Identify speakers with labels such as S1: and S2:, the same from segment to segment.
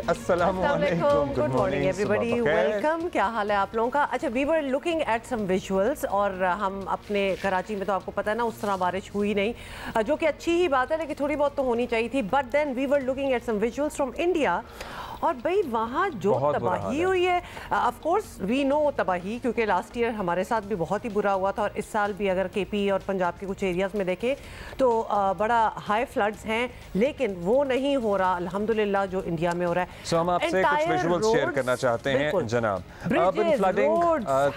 S1: अस्सलाम वालेकुम,
S2: good morning everybody, welcome. क्या हाल है आप लोगों का? अच्छा, we were looking at some visuals और हम अपने कराची में तो आपको पता है ना उस तरह बारिश हुई नहीं, जो कि अच्छी ही बात है, लेकिन थोड़ी बहुत तो होनी चाहिए थी। But then we were looking at some visuals from India और भाई वहाँ जो तबाही हुई है, ऑफ कोर्स वी नो तबाही, क्योंकि लास्ट ईयर हमारे साथ भी बहुत ही बुरा हुआ था और इस साल भी अगर केपी और पंजाब के कुछ एरियाज़ में देखें तो बड़ा हाई फ्लड्स हैं, लेकिन वो नहीं हो रहा अल्हम्दुलिल्लाह जो इंडिया में हो रहा है।
S1: सो हम आपसे कुछ विजुअल्स शेयर करना चाहते हैं जनाब। अर्बन फ्लडिंग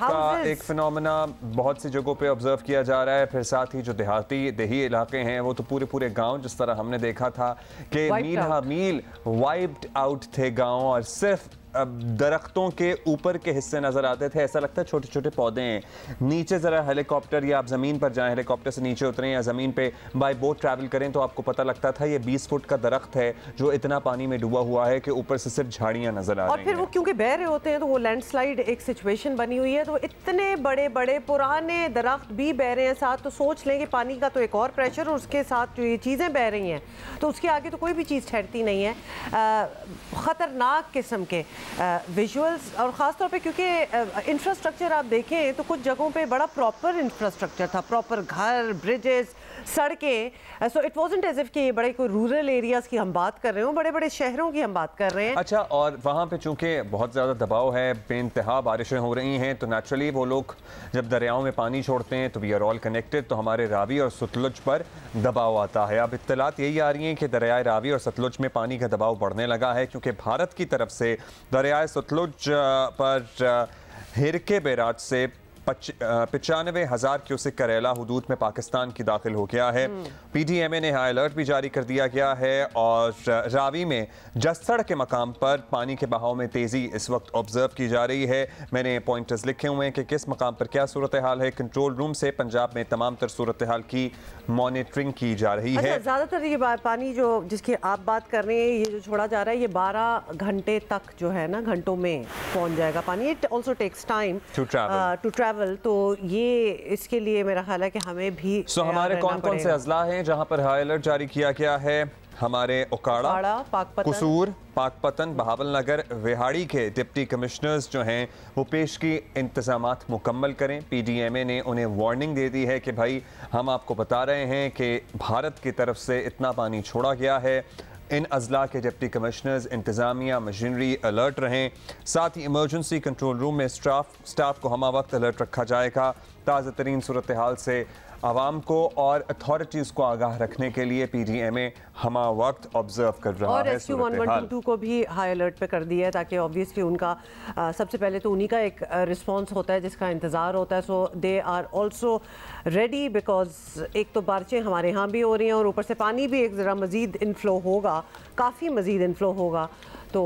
S1: का एक फिनोमेना बहुत सी जगहों पे ऑब्जर्व किया जा रहा है, फिर साथ ही जो देही इलाके हैं वो तो पूरे गांव, जिस तरह हमने देखा था कि मील हा मील वाइप्ड आउट थे गांव और सिर्फ दरख्तों के ऊपर के हिस्से नजर आते थे। ऐसा लगता है छोटे छोटे पौधे हैं। नीचे जरा हेलीकॉप्टर या आप जमीन पर जाएं, हेलीकॉप्टर से नीचे उतरें या जमीन पे बाय बोट ट्रैवल करें तो आपको पता लगता था ये 20 फुट का दरख्त है जो इतना पानी में डूबा हुआ है कि ऊपर से सिर्फ झाड़ियां नजर आ रही हैं।
S2: और फिर वो क्योंकि बह रहे होते हैं तो वो लैंडस्लाइड एक सिचुएशन बनी हुई है, तो इतने बड़े बड़े पुराने दरख्त भी बह रहे हैं साथ, तो सोच लें कि पानी का तो एक और प्रेशर और उसके साथ जो ये चीज़ें बह रही हैं तो उसके आगे तो कोई भी चीज़ ठहरती नहीं है। ख़तरनाक किस्म के विजुअल्स और ख़ास तौर पे क्योंकि इंफ्रास्ट्रक्चर आप देखें तो कुछ जगहों पे बड़ा प्रॉपर इंफ्रास्ट्रक्चर था, प्रॉपर घर, ब्रिजेस, सड़कें। So it wasn't as if कि बड़े कोई रूरल एरियाज़ की हम बात कर रहे हो, बड़े बड़े शहरों की हम बात कर रहे हैं।
S1: अच्छा, और वहाँ पे चूंकि बहुत ज़्यादा दबाव है, बेइंतहा बारिशें हो रही हैं, तो नेचुरली वो लोग जब दरियाओं में पानी छोड़ते हैं तो वी आर ऑल कनेक्टेड, तो हमारे रावी और सतलुज पर दबाव आता है। अब इत्तलात यही आ रही हैं कि दरियाए रावी और सतलुज में पानी का दबाव बढ़ने लगा है, क्योंकि भारत की तरफ से दरियाए सतलुज पर हिरके बैराज से 95,000 क्यूसेक करेला हुदूद में पाकिस्तान की दाखिल हो गया है। पीडीएमए ने हाई अलर्ट भी जारी कर दिया गया है और रावी में जस्सड़ के मकाम पर पानी के बहाव में तेज़ी इस वक्त ऑब्जर्व की जा रही है। मैंने पॉइंटर्स लिखे हुए हैं कि किस मकाम पर क्या सूरत हाल है। कंट्रोल रूम से पंजाब में तमाम तर सूरत हाल की मॉनिटरिंग की जा रही है।
S2: ज़्यादातर ये पानी जो जिसकी आप बात कर रहे हैं, ये जो छोड़ा जा रहा है, ये 12 घंटे तक जो है ना, घंटों में पहुँच जाएगा पानी। It also takes time to travel, तो ये इसके लिए मेरा ख्याल है कि हमें भी
S1: हमारे कौन कौन से अजला हैं जहां पर हाई अलर्ट जारी किया गया है? हमारे ओकाड़ा, कसूर, पाकपतन, बहावलनगर, विहाड़ी के डिप्टी कमिश्नर्स जो हैं वो पेशगी इंतजामात मुकम्मल करें। पीडीएमए ने उन्हें वार्निंग दे दी है कि भाई हम आपको बता रहे हैं कि भारत की तरफ से इतना पानी छोड़ा गया है। इन अजला के डिप्टी कमिश्नर्स, इंतज़ामिया, मशीनरी अलर्ट रहें। साथ ही इमरजेंसी कंट्रोल रूम में स्टाफ को हमा वक्त अलर्ट रखा जाएगा। ताज़ा तरीन सूरत हाल से आवाम को और अथॉरिटीज़ को आगाह रखने के लिए पीडीएमए हमा वक्त ऑब्जर्व कर रहा है।
S2: और रेस्क्यू 1122 को भी हाई अलर्ट पे कर दिया है, ताकि ऑब्वियसली उनका सबसे पहले तो उन्हीं का एक रिस्पांस होता है जिसका इंतज़ार होता है। So they are also ready, because एक तो बारिशें हमारे यहाँ भी हो रही हैं और ऊपर से पानी भी एक ज़रा मज़ीद इनफ्लो होगा, काफ़ी मज़ीद इनफ्लो होगा, तो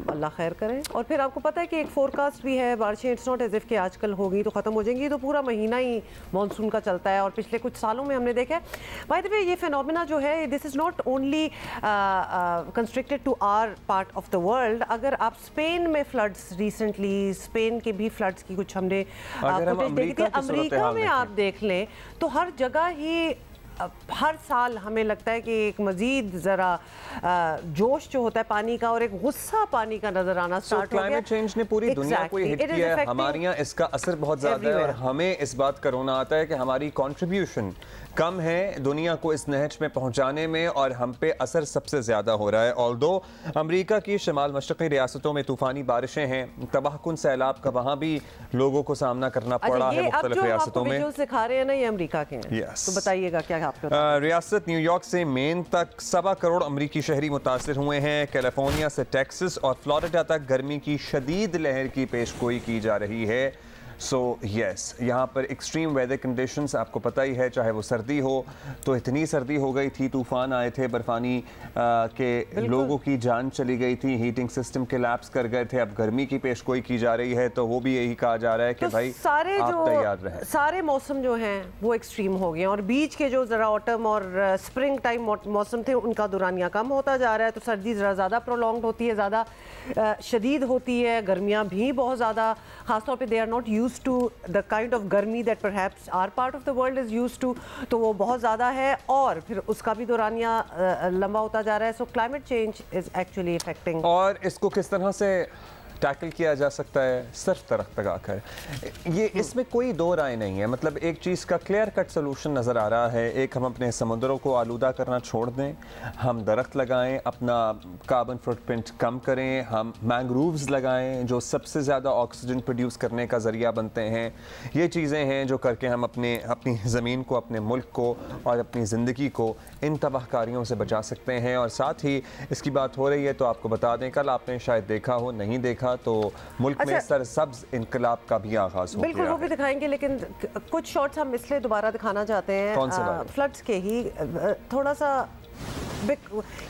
S2: अल्लाह खैर करे। और फिर आपको पता है कि एक फोरकास्ट भी है बारिशें, इट्स नॉट एज इफ़ कि आजकल होगी तो ख़त्म हो जाएंगी, तो पूरा महीना ही मानसून का चलता है। और पिछले कुछ सालों में हमने देखा है, बाय द वे, ये फिनोमेना जो है this is not only constricted to our part of the world. अगर आप स्पेन में फ्लड्स, रिसेंटली स्पेन के भी फ्लड्स की कुछ हमने फुटेज देखी थी, अमेरिका में आप देख लें तो हर जगह ही हर साल हमें लगता है कि एक मजीद ज़रा जोश जो होता है पानी का और एक गुस्सा पानी का नजर आना स्टार्ट हो गया।
S1: क्लाइमेट चेंज ने पूरी दुनिया को हिट किया है, हमारे यहाँ इसका असर बहुत ज़्यादा है और हमें इस बात का रोना आता है कि हमारी कंट्रीब्यूशन कम है दुनिया को इस नहज में पहुंचाने में और हम पे असर सबसे ज़्यादा हो रहा है। ऑल्दो अमरीका की शमाल मशरक़ी रियासतों में तूफ़ानी बारिशें हैं, तबाहकुन सैलाब का वहाँ भी लोगों को सामना करना पड़ा है मुख्तलिफ रियासतों में।
S2: जो सिखा रहे हैं ना, ये अमरीका के हैं, तो बताइएगा क्या आपको?
S1: रियासत न्यूयॉर्क से मेन तक 1.25 करोड़ अमरीकी शहरी मुतासिर हुए हैं। कैलिफोर्निया से टेक्सास और फ्लोरिडा तक गर्मी की शदीद लहर की पेशगोई की जा रही है। सो यस, यहाँ पर एक्सट्रीम वेदर कंडीशंस आपको पता ही है, चाहे वो सर्दी हो तो इतनी सर्दी हो गई थी, तूफ़ान आए थे, बर्फानी के लोगों की जान चली गई थी, हीटिंग सिस्टम के लैप्स कर गए थे। अब गर्मी की पेशगोई की जा रही है तो वो भी यही कहा जा रहा है कि तो भाई
S2: सारे
S1: आप तैयार रहें।
S2: सारे मौसम जो हैं वो एक्सट्रीम हो गए और बीच के जो ज़रा ऑटम और स्प्रिंग टाइम मौसम थे उनका दुरानिया कम होता जा रहा है, तो सर्दी ज़रा ज़्यादा प्रोलॉन्ग्ड होती है, ज़्यादा शदीद होती है, गर्मियाँ भी बहुत ज़्यादा, ख़ासतौर पर they are not use used to the kind of गर्मी that perhaps our part of the world is used to, तो वो बहुत ज़्यादा है और फिर उसका भी दौरानिया लंबा होता जा रहा है। So climate change is actually affecting.
S1: और इसको किस तरह से टैकल किया जा सकता है? सिर्फ दरख्त लगाकर। ये इसमें कोई दो राय नहीं है। मतलब एक चीज़ का क्लियर कट सोल्यूशन नज़र आ रहा है। एक, हम अपने समुद्रों को आलूदा करना छोड़ दें, हम दरख्त लगाएं, अपना कार्बन फुटप्रिंट कम करें, हम मैंग्रोव्स लगाएं जो सबसे ज़्यादा ऑक्सीजन प्रोड्यूस करने का ज़रिया बनते हैं। ये चीज़ें हैं जो करके हम अपनी ज़मीन को, अपने मुल्क को और अपनी ज़िंदगी को इन तबाहकारियों से बचा सकते हैं। और साथ ही इसकी बात हो रही है तो आपको बता दें, कल आपने शायद देखा हो, नहीं देखा तो मुल्क में सरसब्ज इनकलाब का भी आगाज हो गया।
S2: बिल्कुल, वो भी दिखाएंगे, लेकिन कुछ शॉट्स हम इसलिए दोबारा दिखाना चाहते हैं फ्लड्स के ही। थोड़ा सा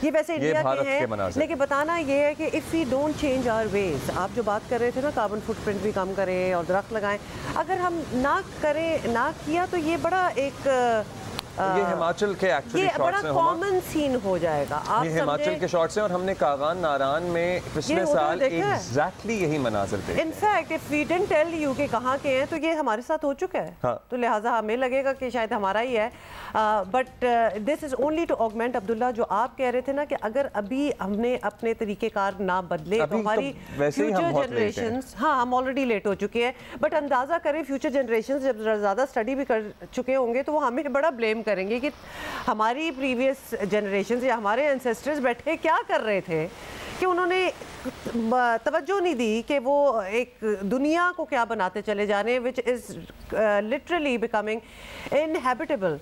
S2: ये वैसे इंडिया के हैं, लेकिन बताना ये है कि if we don't change our ways, आप जो बात कर रहे थे ना, कार्बन फुटप्रिंट भी कम करें और दरख्त लगाएं, अगर हम ना करें, ना किया तो ये बड़ा एक
S1: ये हिमाचल के एक्चुअली शॉट्स हैं,
S2: कॉमन सीन हो जाएगा। आप
S1: ये हिमाचल के शॉट्स हैं और हमने कागान नारान में पिछले साल एग्जैक्टली यही मनाज़र देखे।
S2: In fact if we didn't tell you कि कहाँ के हैं, तो ये हमारे साथ हो चुका है। हाँ। तो लिहाजा हमें लगेगा कि शायद हमारा ही है, but this is only to augment. Abdullah, जो आप कह रहे थे ना कि अगर अभी हमने अपने तरीक़ेकार ना बदले तो हमारी फ्यूचर जनरेशंस, हाँ हम ऑलरेडी लेट हो चुके हैं, बट अंदाज़ा करें फ्यूचर जनरेशंस जब ज़्यादा स्टडी भी कर चुके होंगे तो वो हमें बड़ा ब्लेम करेंगे कि हमारी प्रीवियस जनरेशंस या हमारे एंसेस्टर्स बैठे क्या कर रहे थे कि उन्होंने तवज्जो नहीं दी कि वो एक दुनिया को क्या बनाते चले जा रहे हैं, which is literally becoming inhabitable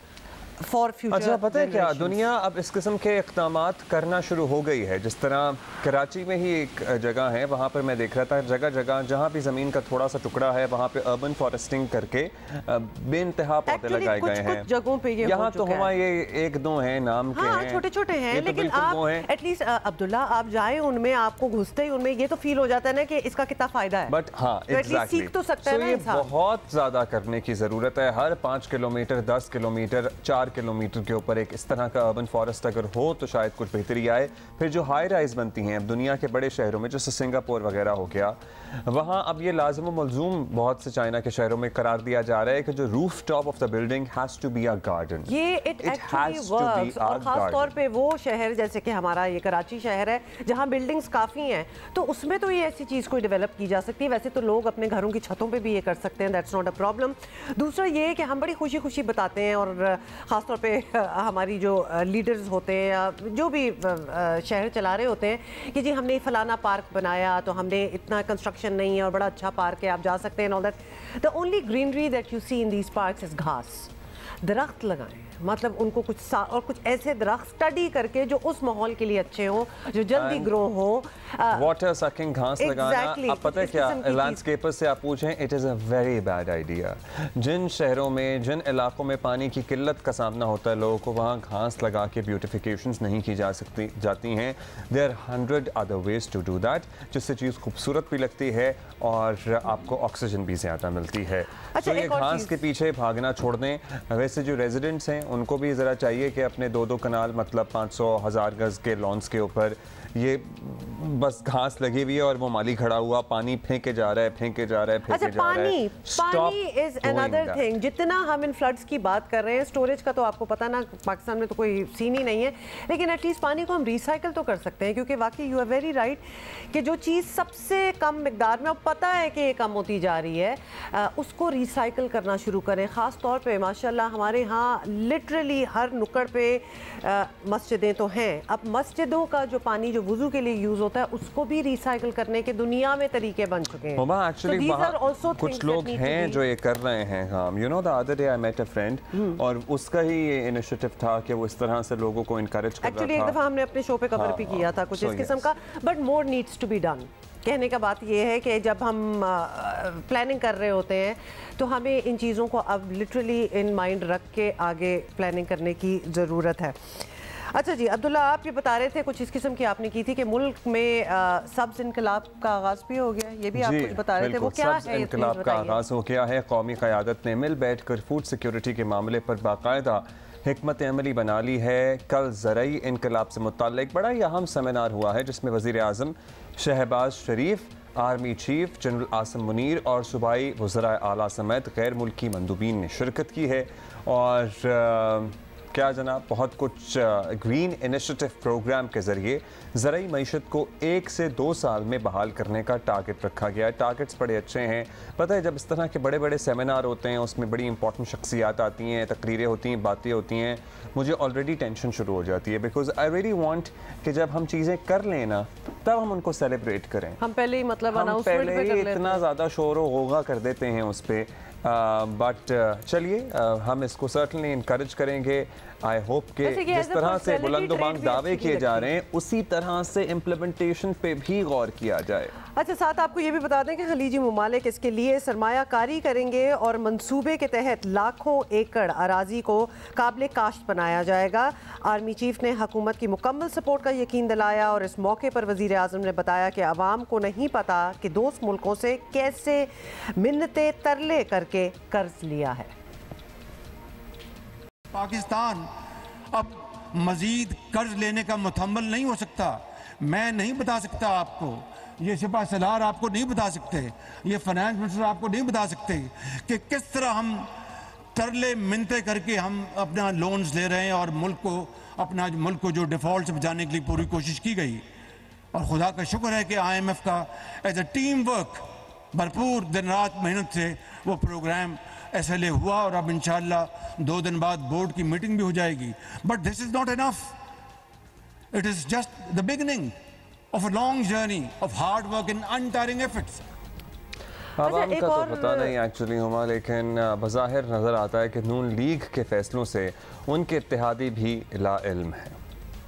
S2: for future.
S1: अच्छा, पता है क्या, दुनिया अब इस किस्म के इक़दामात करना शुरू हो गई है। जिस तरह कराची में ही एक जगह है, वहाँ पर मैं देख रहा था जगह जगह जहाँ भी ज़मीन का थोड़ा सा टुकड़ा है वहाँ पे अर्बन फॉरेस्टिंग करके बेइंतहा पौधे लगाए गए हैं।
S2: जगहों पे ये
S1: यहाँ तो हुआ ये एक दो हैं, नाम के हैं,
S2: छोटे छोटे हैं, लेकिन आप एटलीस्ट अब्दुल्ला आप जाए उनमें, आपको घुसते ही उनमें ये तो फील हो जाता है ना कि इसका कितना फायदा है।
S1: बट हाँ, एग्जैक्टली,
S2: सीख तो सकता है ना इंसान।
S1: बहुत ज़्यादा करने की ज़रूरत है। हर 5 किलोमीटर, 10 किलोमीटर, 4 किलोमीटर के ऊपर एक इस तरह का अर्बन फॉरेस्ट अगर हो तो शायद कुछ बेहतरी आए। फिर जो हाई राइज बनती हैं अब दुनिया के बड़े शहरों में, जैसे सिंगापुर वगैरह हो गया, वहाँ अब ये लाजिम व मलजूम बहुत से चाइना के शहरों में करार दिया जा रहा है कि जो rooftop of the building has to be a garden.
S2: ये इट एक्चुअली वर्क्स। और खास तौर पे वो शहर जैसे कि हमारा ये कराची शहर है जहाँ बिल्डिंग्स काफ़ी हैं, तो उसमें तो ये ऐसी चीज़ कोई डेवलप की जा सकती है। वैसे तो लोग अपने घरों की छतों पे भी ये कर सकते हैं, दैट्स नॉट अ प्रॉब्लम। दूसरा ये कि हम बड़ी खुशी खुशी बताते हैं, और ख़ास तौर पे हमारी जो लीडर्स होते हैं या जो भी शहर चला रहे होते हैं कि जी हमने फलाना पार्क बनाया, तो हमने इतना कंस्ट्रक्शन नहीं है और बड़ा अच्छा पार्क है, आप जा सकते हैं, all that. The only greenery that you see in these parks is घास। दरख्त लगाएं, मतलब उनको कुछ और कुछ ऐसे दरख्त स्टडी करके जो उस माहौल के लिए अच्छे हो, जो जल्दी ग्रो हो।
S1: वाटर सकिंग घास लगाना। अब पता है क्या, लैंडस्केपर से आप पूछें, it is a very bad idea. जिन शहरों में, जिन इलाकों में पानी की किल्लत का सामना होता है लोगों को, वहाँ घास लगा के ब्यूटिफिकेशंस नहीं की जाती हैं। There 100 other ways to do that, जिससे चीज़ खूबसूरत भी लगती है और आपको ऑक्सीजन भी ज़्यादा मिलती है।
S2: अच्छा,
S1: तो ये घास के पीछे भागना छोड़ दें। वैसे जो रेजिडेंट्स हैं उनको भी ज़रा चाहिए कि अपने 2-2 कनाल, मतलब 500,000 गज़ के लॉन्स के ऊपर ये बस घास लगी हुई है और वो माली खड़ा हुआ पानी फेंके जा रहा है, फेंके जा रहा है, फेंके जा रहा है।
S2: पानी इज अनदर थिंग। जितना हम इन फ्लड्स की बात कर रहे हैं, स्टोरेज का तो आपको पता ना, पाकिस्तान में तो कोई सीन ही नहीं है, लेकिन एटलीस्ट पानी को हम रिसाइकिल तो कर सकते हैं, क्योंकि वाकई यू आर वेरी राइट कि जो चीज़ सबसे कम मिकदार में, अब पता है कि ये कम होती जा रही है, उसको रिसाइकिल करना शुरू करें। ख़ास तौर पे माशाल्लाह हमारे यहाँ लिटरली हर नुक्कड़ पे मस्जिदें तो हैं। अब मस्जिदों का जो पानी जो वुज़ू के लिए यूज़ होता है उसको भी रिसाइकिल करने के दुनिया में तरीके बन चुके हैं।
S1: एक्चुअली कुछ लोग हैं जो ये कर रहे हैं काम। You know the other day I met a friend और उसका ही ये इनिशिएटिव था कि वो इस तरह से लोगों को इनकरेज कर रहा था।
S2: एक्चुअली एक दफ़ा हमने अपने शो पे कवर भी किया था कुछ इस किस्म का, but more needs to be done. कहने का बात यह है कि जब हम प्लानिंग कर रहे होते हैं तो हमें इन चीज़ों को अब लिटरली इन माइंड रख के आगे प्लानिंग करने की ज़रूरत है। अच्छा जी अब्दुल्ला, आप ये बता रहे थे कुछ इस किस्म की आपने की थी कि मुल्क में सब्ज़ इनकलाब का आगाज़ भी हो गया, ये भी आप कुछ बता रहे थे, वो क्या है?
S1: इनकलाब का आगाज़ हो गया है। कौमी क़यादत ने मिल बैठ कर फूड सिक्योरिटी के मामले पर बाकायदा हिकमत अमली बना ली है। कल ज़रई इनकलाब से मुताल्लिक बड़ा ही अहम सेमिनार हुआ है जिसमें वज़ीर आज़म Shahbaz Sharif army chief general Asim Munir और सूबाई वज़राए आला समेत गैर मुल्की मंदूबीन ने शिरकत की है। और क्या जनाब, बहुत कुछ ग्रीन इनिशिएटिव प्रोग्राम के ज़रिए ज़रूरी मईशत को 1 से 2 साल में बहाल करने का टारगेट रखा गया है। टारगेट्स बड़े अच्छे हैं। पता है, जब इस तरह के बड़े बड़े सेमिनार होते हैं, उसमें बड़ी इंपॉर्टेंट शख्सियात आती हैं, तकरीरें होती हैं, बातें होती हैं, मुझे ऑलरेडी टेंशन शुरू हो जाती है। बिकॉज आई रियली वांट कि जब हम चीज़ें कर लें ना, तब हम उनको सेलिब्रेट करें।
S2: हम पहले ही मतलब
S1: हम पहले ही इतना ज़्यादा शोर होगा कर देते हैं उस पर। बट चलिए, हम इसको सर्टनली इनकरेज करेंगे। आई होप कि जिस तरह से बुलंदोबांग दावे किए जा रहे हैं, उसी तरह से इम्प्लीमेंटेशन पे भी गौर किया जाए।
S2: अच्छा, साथ आपको ये भी बता दें कि खलीजी ममालिक इसके लिए सरमायाकारी करेंगे और मंसूबे के तहत लाखों एकड़ अराजी को काबिल काश्त बनाया जाएगा। आर्मी चीफ ने हुकूमत की मुकम्मल सपोर्ट का यकीन दिलाया और इस मौके पर वज़ीर आज़म ने बताया कि अवाम को नहीं पता कि दोस्त मुल्कों से कैसे मिन्नतें तरले करके कर्ज लिया है।
S3: पाकिस्तान अब मजीद कर्ज लेने का मुतहम्मिल नहीं हो सकता। मैं नहीं बता सकता आपको, ये सिपा सलार आपको नहीं बता सकते, ये फाइनेंस मिनिस्टर आपको नहीं बता सकते कि किस तरह हम तरले मिन्नतें करके हम अपना लोन्स ले रहे हैं और अपना मुल्क को जो डिफ़ॉल्ट से बचाने के लिए पूरी कोशिश की गई। और खुदा का शुक्र है कि IMF का एज ए टीम वर्क भरपूर दिन रात मेहनत से वो प्रोग्राम SLA हुआ और अब इंशाअल्लाह 2 दिन बाद बोर्ड की मीटिंग भी हो जाएगी। But this is not enough, it is just the beginning of a long journey of hard work and untiring efforts.
S1: आवाम का तो पता नहीं एक्चुअली हुआ, लेकिन बज़ाहिर नज़र आता है कि नून लीग के फैसलों से उनके इत्तेहादी भी ला इल्म है।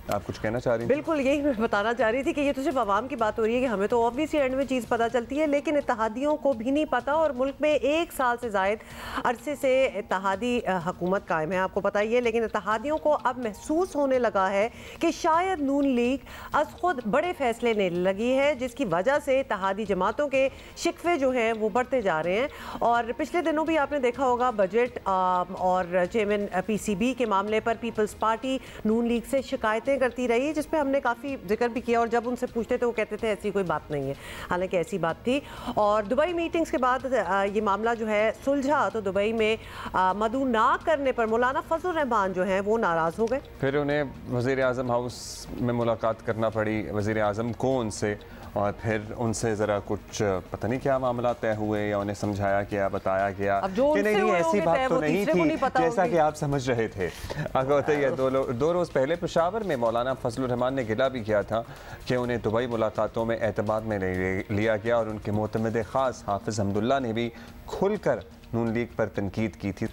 S1: आप कुछ कहना चाह रही हैं?
S2: बिल्कुल, यही मैं बताना चाह रही थी कि ये तो सिर्फ आवाम की बात हो रही है कि हमें तो ऑब्वियसली एंड में चीज़ पता चलती है, लेकिन इत्तेहादियों को भी नहीं पता। और मुल्क में 1 साल से ज़ायद अरसे से इत्तेहादी हुकूमत कायम है, आपको पता ही है। लेकिन इत्तेहादियों को अब महसूस होने लगा है कि शायद नून लीग अज खुद बड़े फैसले लेने लगी है, जिसकी वजह से इत्तेहादी जमातों के शिकवे जो हैं वो बढ़ते जा रहे हैं। और पिछले दिनों भी आपने देखा होगा बजट और चेयरमैन PCB के मामले पर पीपल्स पार्टी नून लीग से शिकायतें करती रही, जिस पे हमने काफ़ी जिक्र भी किया। और जब उनसे पूछते थे वो कहते थे ऐसी कोई बात नहीं है, हालांकि ऐसी बात थी। और दुबई मीटिंग्स के बाद ये मामला जो है सुलझा, तो दुबई में मदू ना करने पर मौलाना फजल रहमान जो हैं वो नाराज़ हो गए।
S1: फिर उन्हें वज़ीर आज़म हाउस में मुलाकात करना पड़ी वज़ीर आज़म को उनसे, और फिर उनसे ज़रा कुछ पता नहीं क्या मामला तय हुए या उन्हें समझाया गया, बताया गया कि नहीं ऐसी बात तो नहीं थी जैसा कि आप समझ रहे थे। अगर होता ही 2 रोज़ पहले पेशावर में मौलाना फजल रहमान ने गिला भी किया था कि उन्हें दुबई मुलाकातों में एतमाद में लिया गया, और उनके मोतमद ख़ास हाफिज़ हमदुल्ला ने भी खुलकर नून लीग पर तनकीद की थी।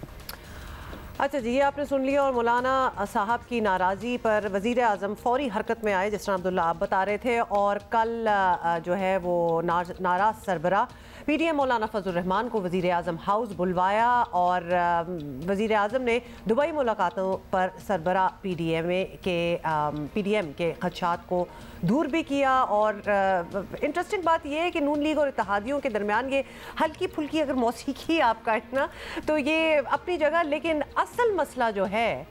S2: अच्छा जी, ये आपने सुन लिया। और मौलाना साहब की नाराज़गी पर वज़ीर आज़म फौरी हरकत में आए, जिस तरह अब्दुल्ला आप बता रहे थे। और कल जो है वो नाराज़ सरबरा PDM मौलाना फजल रहमान को वज़ीर आज़म हाउस बुलवाया, और वज़ीर आज़म ने दुबई मुलाकातों पर सरबरा PDM के खदशात को दूर भी किया। और इंटरेस्टिंग बात यह है कि नून लीग और इत्तेहादियों के दरमियान ये हल्की फुल्की अगर मौसीकी आप कहें ना, तो ये अपनी जगह, लेकिन असल मसला जो है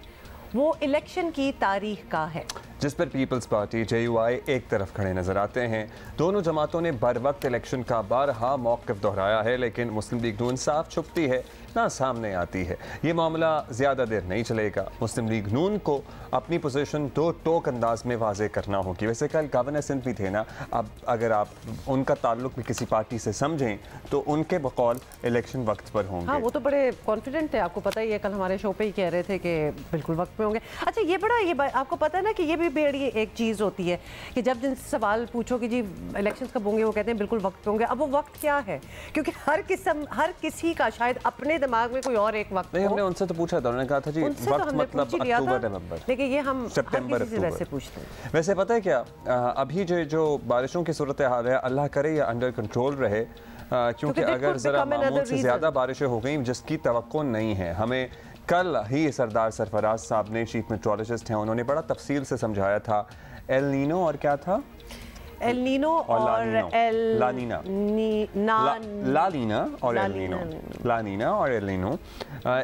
S2: वो इलेक्शन की तारीख का है,
S1: जिस पर पीपल्स पार्टी JUI एक तरफ खड़े नजर आते हैं। दोनों जमातों ने बर वक्त इलेक्शन का बारहा मौक़िफ़ दोहराया है, लेकिन मुस्लिम लीग नून साफ छुपती है, ना सामने आती है। ये मामला ज़्यादा देर नहीं चलेगा। मुस्लिम लीग नून को अपनी पोजीशन 2 टोक अंदाज में वाज़े करना होगी। वैसे कल गवर्नर सिंध भी थे ना, अब अगर आप उनका ताल्लुक भी किसी पार्टी से समझें तो उनके बकौल इलेक्शन वक्त पर होंगे।
S2: हाँ, वो तो बड़े कॉन्फिडेंट थे, आपको पता ही है, कल हमारे शो पे ही कह रहे थे कि बिल्कुल वक्त पे होंगे। अच्छा, ये आपको पता है ना कि ये भी बड़ी एक चीज़ होती है कि जब जिनसे सवाल पूछो कि जी इलेक्शंस कब होंगे, वो कहते हैं बिल्कुल वक्त पे होंगे। अब वो वक्त क्या है, क्योंकि हर किसी का शायद अपने दिमाग में कोई और एक वक्त
S1: नहीं। हमने उनसे तो पूछा था, उन्होंने कहा था जी वक्त मतलब अक्टूबर नवंबर,
S2: लेकिन ये हम
S1: सितंबर
S2: वैसे पूछते हैं।
S1: वैसे पता है क्या, अभी जो बारिशों की सूरत हाल है, अल्लाह करे या अंडर कंट्रोल रहे, क्योंकि अगर ज़रा मामूल से ज़्यादा बारिशें हो गई जिसकी तवक्को नहीं है। हमें कल ही सरदार सरफराज साहब ने, चीफ मेट्रोलॉजिस्ट हैं, उन्होंने बड़ा तफसील से समझाया था एल नीनो और क्या था,
S2: एल नीनो और
S1: लानीना और एल नीनो,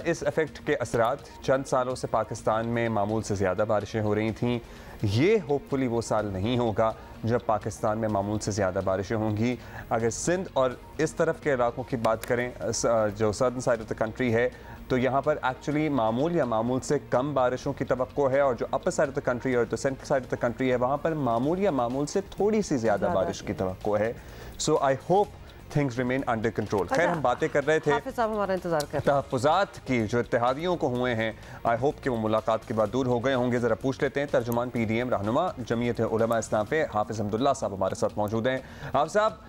S1: इस इफेक्ट के असरात चंद सालों से पाकिस्तान में मामूल से ज़्यादा बारिशें हो रही थीं। ये होपफुली वो साल नहीं होगा जब पाकिस्तान में मामूल से ज़्यादा बारिशें होंगी। अगर सिंध और इस तरफ के इलाकों की बात करें, जो southern side of the country है, तो यहाँ पर एक्चुअली मामूल या मामूल से कम बारिशों की तवक्को है, और जो upper side of the country और जो central side of the country है वहाँ पर मामूल या मामूल से थोड़ी सी ज़्यादा बारिश की तवक्को है। So I hope things remain under control. खैर, हम बातें कर रहे थे
S2: हमारा इंतजार कर
S1: तहफ़्फ़ुज़ात की जो इत्तेहादियों को हुए हैं। आई होप कि वो मुलाकात के बाद दूर हो गए होंगे। ज़रा पूछ लेते हैं तर्जुमान PDM रहनुमा जमीयत उलमा इस्लाम पे हाफिज़ अब्दुल्ला साहब हमारे साथ मौजूद हैं। हाफ़िज़ साहब,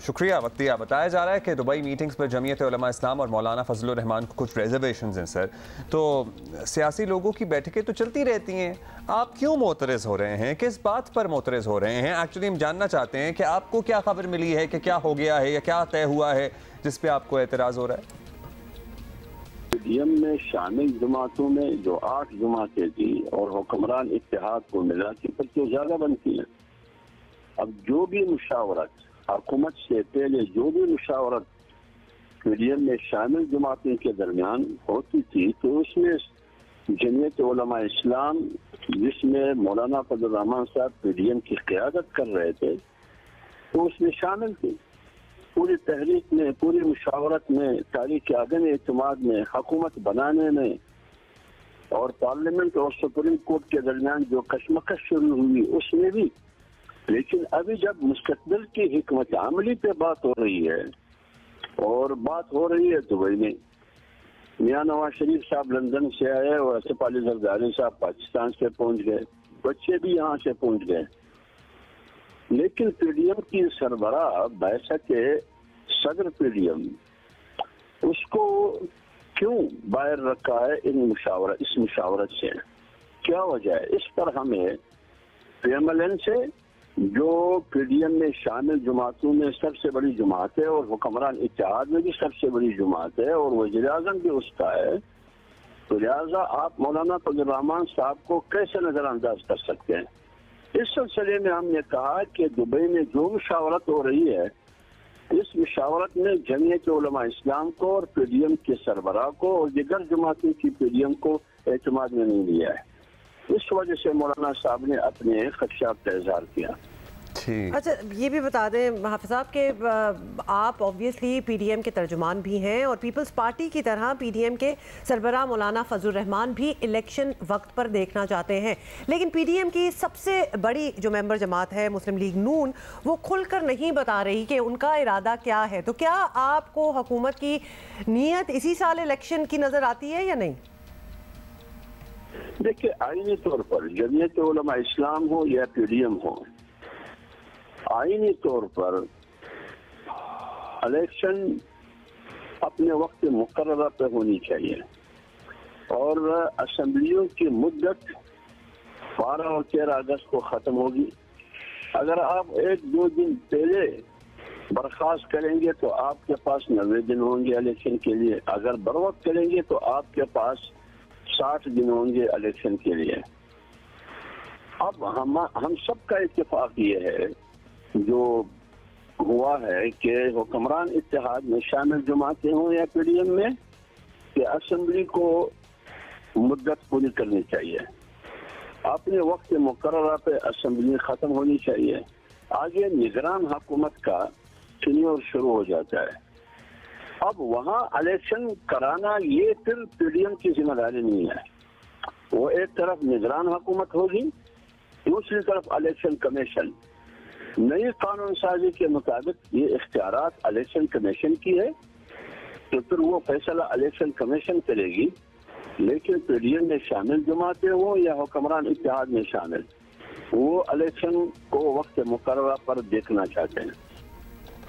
S1: शुक्रिया वक्त दिया। बताया जा रहा है कि दुबई मीटिंग्स पर जमीयत उलमा इस्लाम और मौलाना फजलुर रहमान को कुछ रिजर्वेशंस हैं सर, तो सियासी लोगों की बैठकें तो चलती रहती हैं, आप क्यों मोतरज़ हो रहे हैं? किस बात पर मोतरज़ हो रहे हैं? एक्चुअली हम जानना चाहते हैं कि आपको क्या खबर मिली है कि क्या हो गया है या क्या तय हुआ है जिस पे आपको एतराज़ हो रहा है?
S4: PDM में शामिल जमातों में जो 8 जमातें थी और हुक्मरान इत्तेहाद को मिला कि पर क्यों ज़्यादा बनती हैं। अब जो भी मुशावरत हुकूमत से पहले जो भी मुशावरत PDM में शामिल जमातों के दरमियान होती थी, तो उसमें जमीयत उलमा इस्लाम, जिसमें मौलाना फजलुर रहमान साहब PDM की क़यादत कर रहे थे, तो उसमें शामिल थे। पूरी तहरीक में, पूरी मुशावरत में, तारीख आदम एतमाद में, हुकूमत बनाने में और पार्लियामेंट और सुप्रीम कोर्ट के दरमियान जो कशमकश शुरू हुई उसमें भी। लेकिन अभी जब मुस्तकबिल की हिकमत अमली पे बात हो रही है, और बात हो रही है दुबई में, मियां नवाज शरीफ साहब लंदन से आए और आसिफ अली जरदारी साहब पाकिस्तान से पहुंच गए, बच्चे भी यहाँ से पहुंच गए, लेकिन PDM की सरबराह बैठक सदर PDM उसको क्यों बाहर रखा है इस मुशावरत से? क्या वजह है? इस पर हमें PMLN से, जो PDM में शामिल जमातों में सबसे बड़ी जमात है और हुक्मरान इत्तेहाद में भी सबसे बड़ी जमात है और वज़ीर आज़म भी उसका है, तो लिहाजा आप मौलाना फजलुर रहमान साहब को कैसे नज़रअंदाज कर सकते हैं? इस सिलसिले में हमने कहा कि दुबई में जो मुशावरत हो रही है, इस मुशावरत में जमीयत उलमा इस्लाम को और PDM के सरबराह को और दीगर जमातों की PDM को एतमाद में नहीं लिया है। इस वजह से मौलाना साहब ने अपने खदशात का इजहार किया।
S2: अच्छा, ये भी बता दें हाफिज़ साहब के आप ऑब्वियसली PDM के तर्जुमान भी हैं और पीपल्स पार्टी की तरह PDM के सरबराह मौलाना फजलुर रहमान भी इलेक्शन वक्त पर देखना चाहते हैं, लेकिन PDM की सबसे बड़ी जो मेंबर जमात है मुस्लिम लीग नून, वो खुलकर नहीं बता रही कि उनका इरादा क्या है। तो क्या आपको हुकूमत की नीयत इसी साल इलेक्शन की नज़र आती है या नहीं?
S4: देखिए, आईनी तौर पर जमीयत उलमा इस्लाम हो या PDM हो, आईनी तौर पर इलेक्शन अपने वक्त मुकर्ररा पे होनी चाहिए और असम्बलियों की मुद्दत 12 और 13 अगस्त को ख़त्म होगी। अगर आप 1-2 दिन पहले बर्खास्त करेंगे तो आपके पास 90 दिन होंगे इलेक्शन के लिए, अगर बर वक्त करेंगे तो आपके पास 60 दिन होंगे इलेक्शन के लिए। अब हम सब का इत्तेफाक ये है जो हुआ है कि हुक्मरान इत्तेहाद में शामिल जमातें हों या PDM में, कि असेंबली को मुद्दत पूरी करनी चाहिए, अपने वक्त मुकर्ररा पे असेंबली ख़त्म होनी चाहिए। आगे निगरान हुकूमत का टेन्योर शुरू हो जाता है। अब वहाँ इलेक्शन कराना ये फिर PDM की जिम्मेदारी नहीं है। वो एक तरफ निगरान हुकूमत होगी, दूसरी तरफ इलेक्शन कमीशन। नई कानून साजी के मुताबिक ये इख्तियारात इलेक्शन कमीशन की है, तो फिर वो फैसला इलेक्शन कमीशन करेगी। लेकिन PDM में शामिल जमातें हो या हुक्मरान इत्तेहाद में शामिल, वो इलेक्शन को वक्त मुकर्ररा पर देखना चाहते हैं।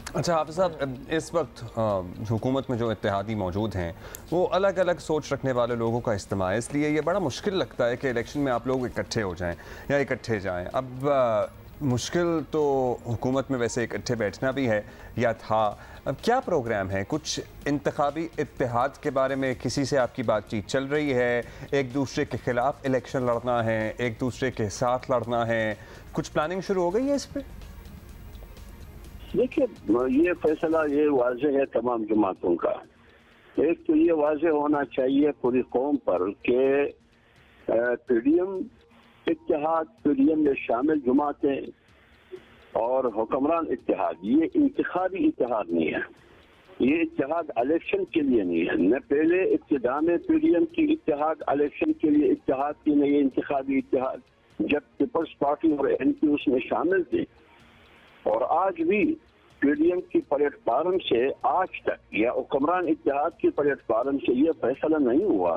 S1: अच्छा हाफिज़ साहब, इस वक्त हुकूमत में जो इत्तेहादी मौजूद हैं वो अलग अलग सोच रखने वाले लोगों का इस्तेमाल, इसलिए ये बड़ा मुश्किल लगता है कि इलेक्शन में आप लोग इकट्ठे हो जाएं या इकट्ठे जाएं। अब मुश्किल तो हुकूमत में वैसे इकट्ठे बैठना भी है या था। अब क्या प्रोग्राम है? कुछ इंतखाबी इत्तेहाद के बारे में किसी से आपकी बातचीत चल रही है? एक दूसरे के खिलाफ इलेक्शन लड़ना है, एक दूसरे के साथ लड़ना है, कुछ प्लानिंग शुरू हो गई है इस पर?
S4: देखिए, ये फैसला ये वाज़ेह है तमाम जमातों का। एक तो ये वाज़ेह होना चाहिए पूरी कौम पर कि PDM इत्तेहाद पीडीएम में शामिल जमातें और हुक्मरान इत्तेहाद, ये इंतखाबी इत्तेहाद नहीं है, ये इत्तेहाद इलेक्शन के लिए नहीं है। न पहले इब्तिदा में पीडीएम की इत्तेहाद इलेक्शन के लिए इत्तेहाद की, न ये इंतखाबी इत्तेहाद। जब पीपल्स पार्टी और एनपी उसमें शामिल थे, और आज भी पीडीएम की प्लेटफार्म से आज तक या हुक्मरान इत्तेहाद की प्लेटफार्म से यह फैसला नहीं हुआ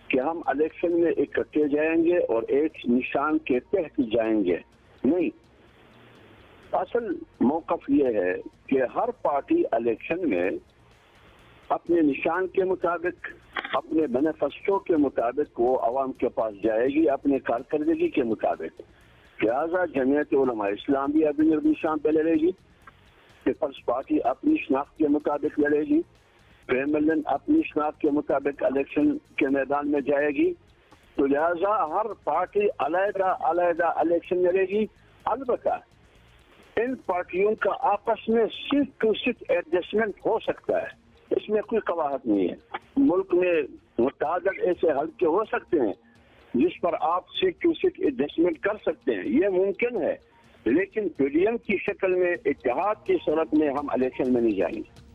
S4: कि हम इलेक्शन में इकट्ठे जाएंगे और एक निशान के तहत जाएंगे। नहीं, असल मौकफ ये है कि हर पार्टी इलेक्शन में अपने निशान के मुताबिक, अपने मैनिफेस्टो के मुताबिक वो अवाम के पास जाएगी, अपने कारकर्दगी के मुताबिक। लिहाजा जमीयत उलमा इस्लाम भी अपनी निशान पे लड़ेगी, पीपल्स पार्टी अपनी शनाख्त के मुताबिक लड़ेगी, प्रेमलन अपनी शनाख्त के मुताबिक इलेक्शन के मैदान में जाएगी। तो लिहाजा हर पार्टी अलहदा अलहदा इलेक्शन लड़ेगी। अलबत्ता इन पार्टियों का आपस में सीट टू सीट एडजस्टमेंट हो सकता है, इसमें कोई कवाहत नहीं है। मुल्क में मुताबिक ऐसे हल्के हो सकते हैं जिस पर आप सीट टू सीट एडजस्टमेंट कर सकते हैं, ये मुमकिन है, लेकिन पीडीएम की शक्ल में इत्तेहाद की सूरत में हम इलेक्शन में नहीं जाएंगे।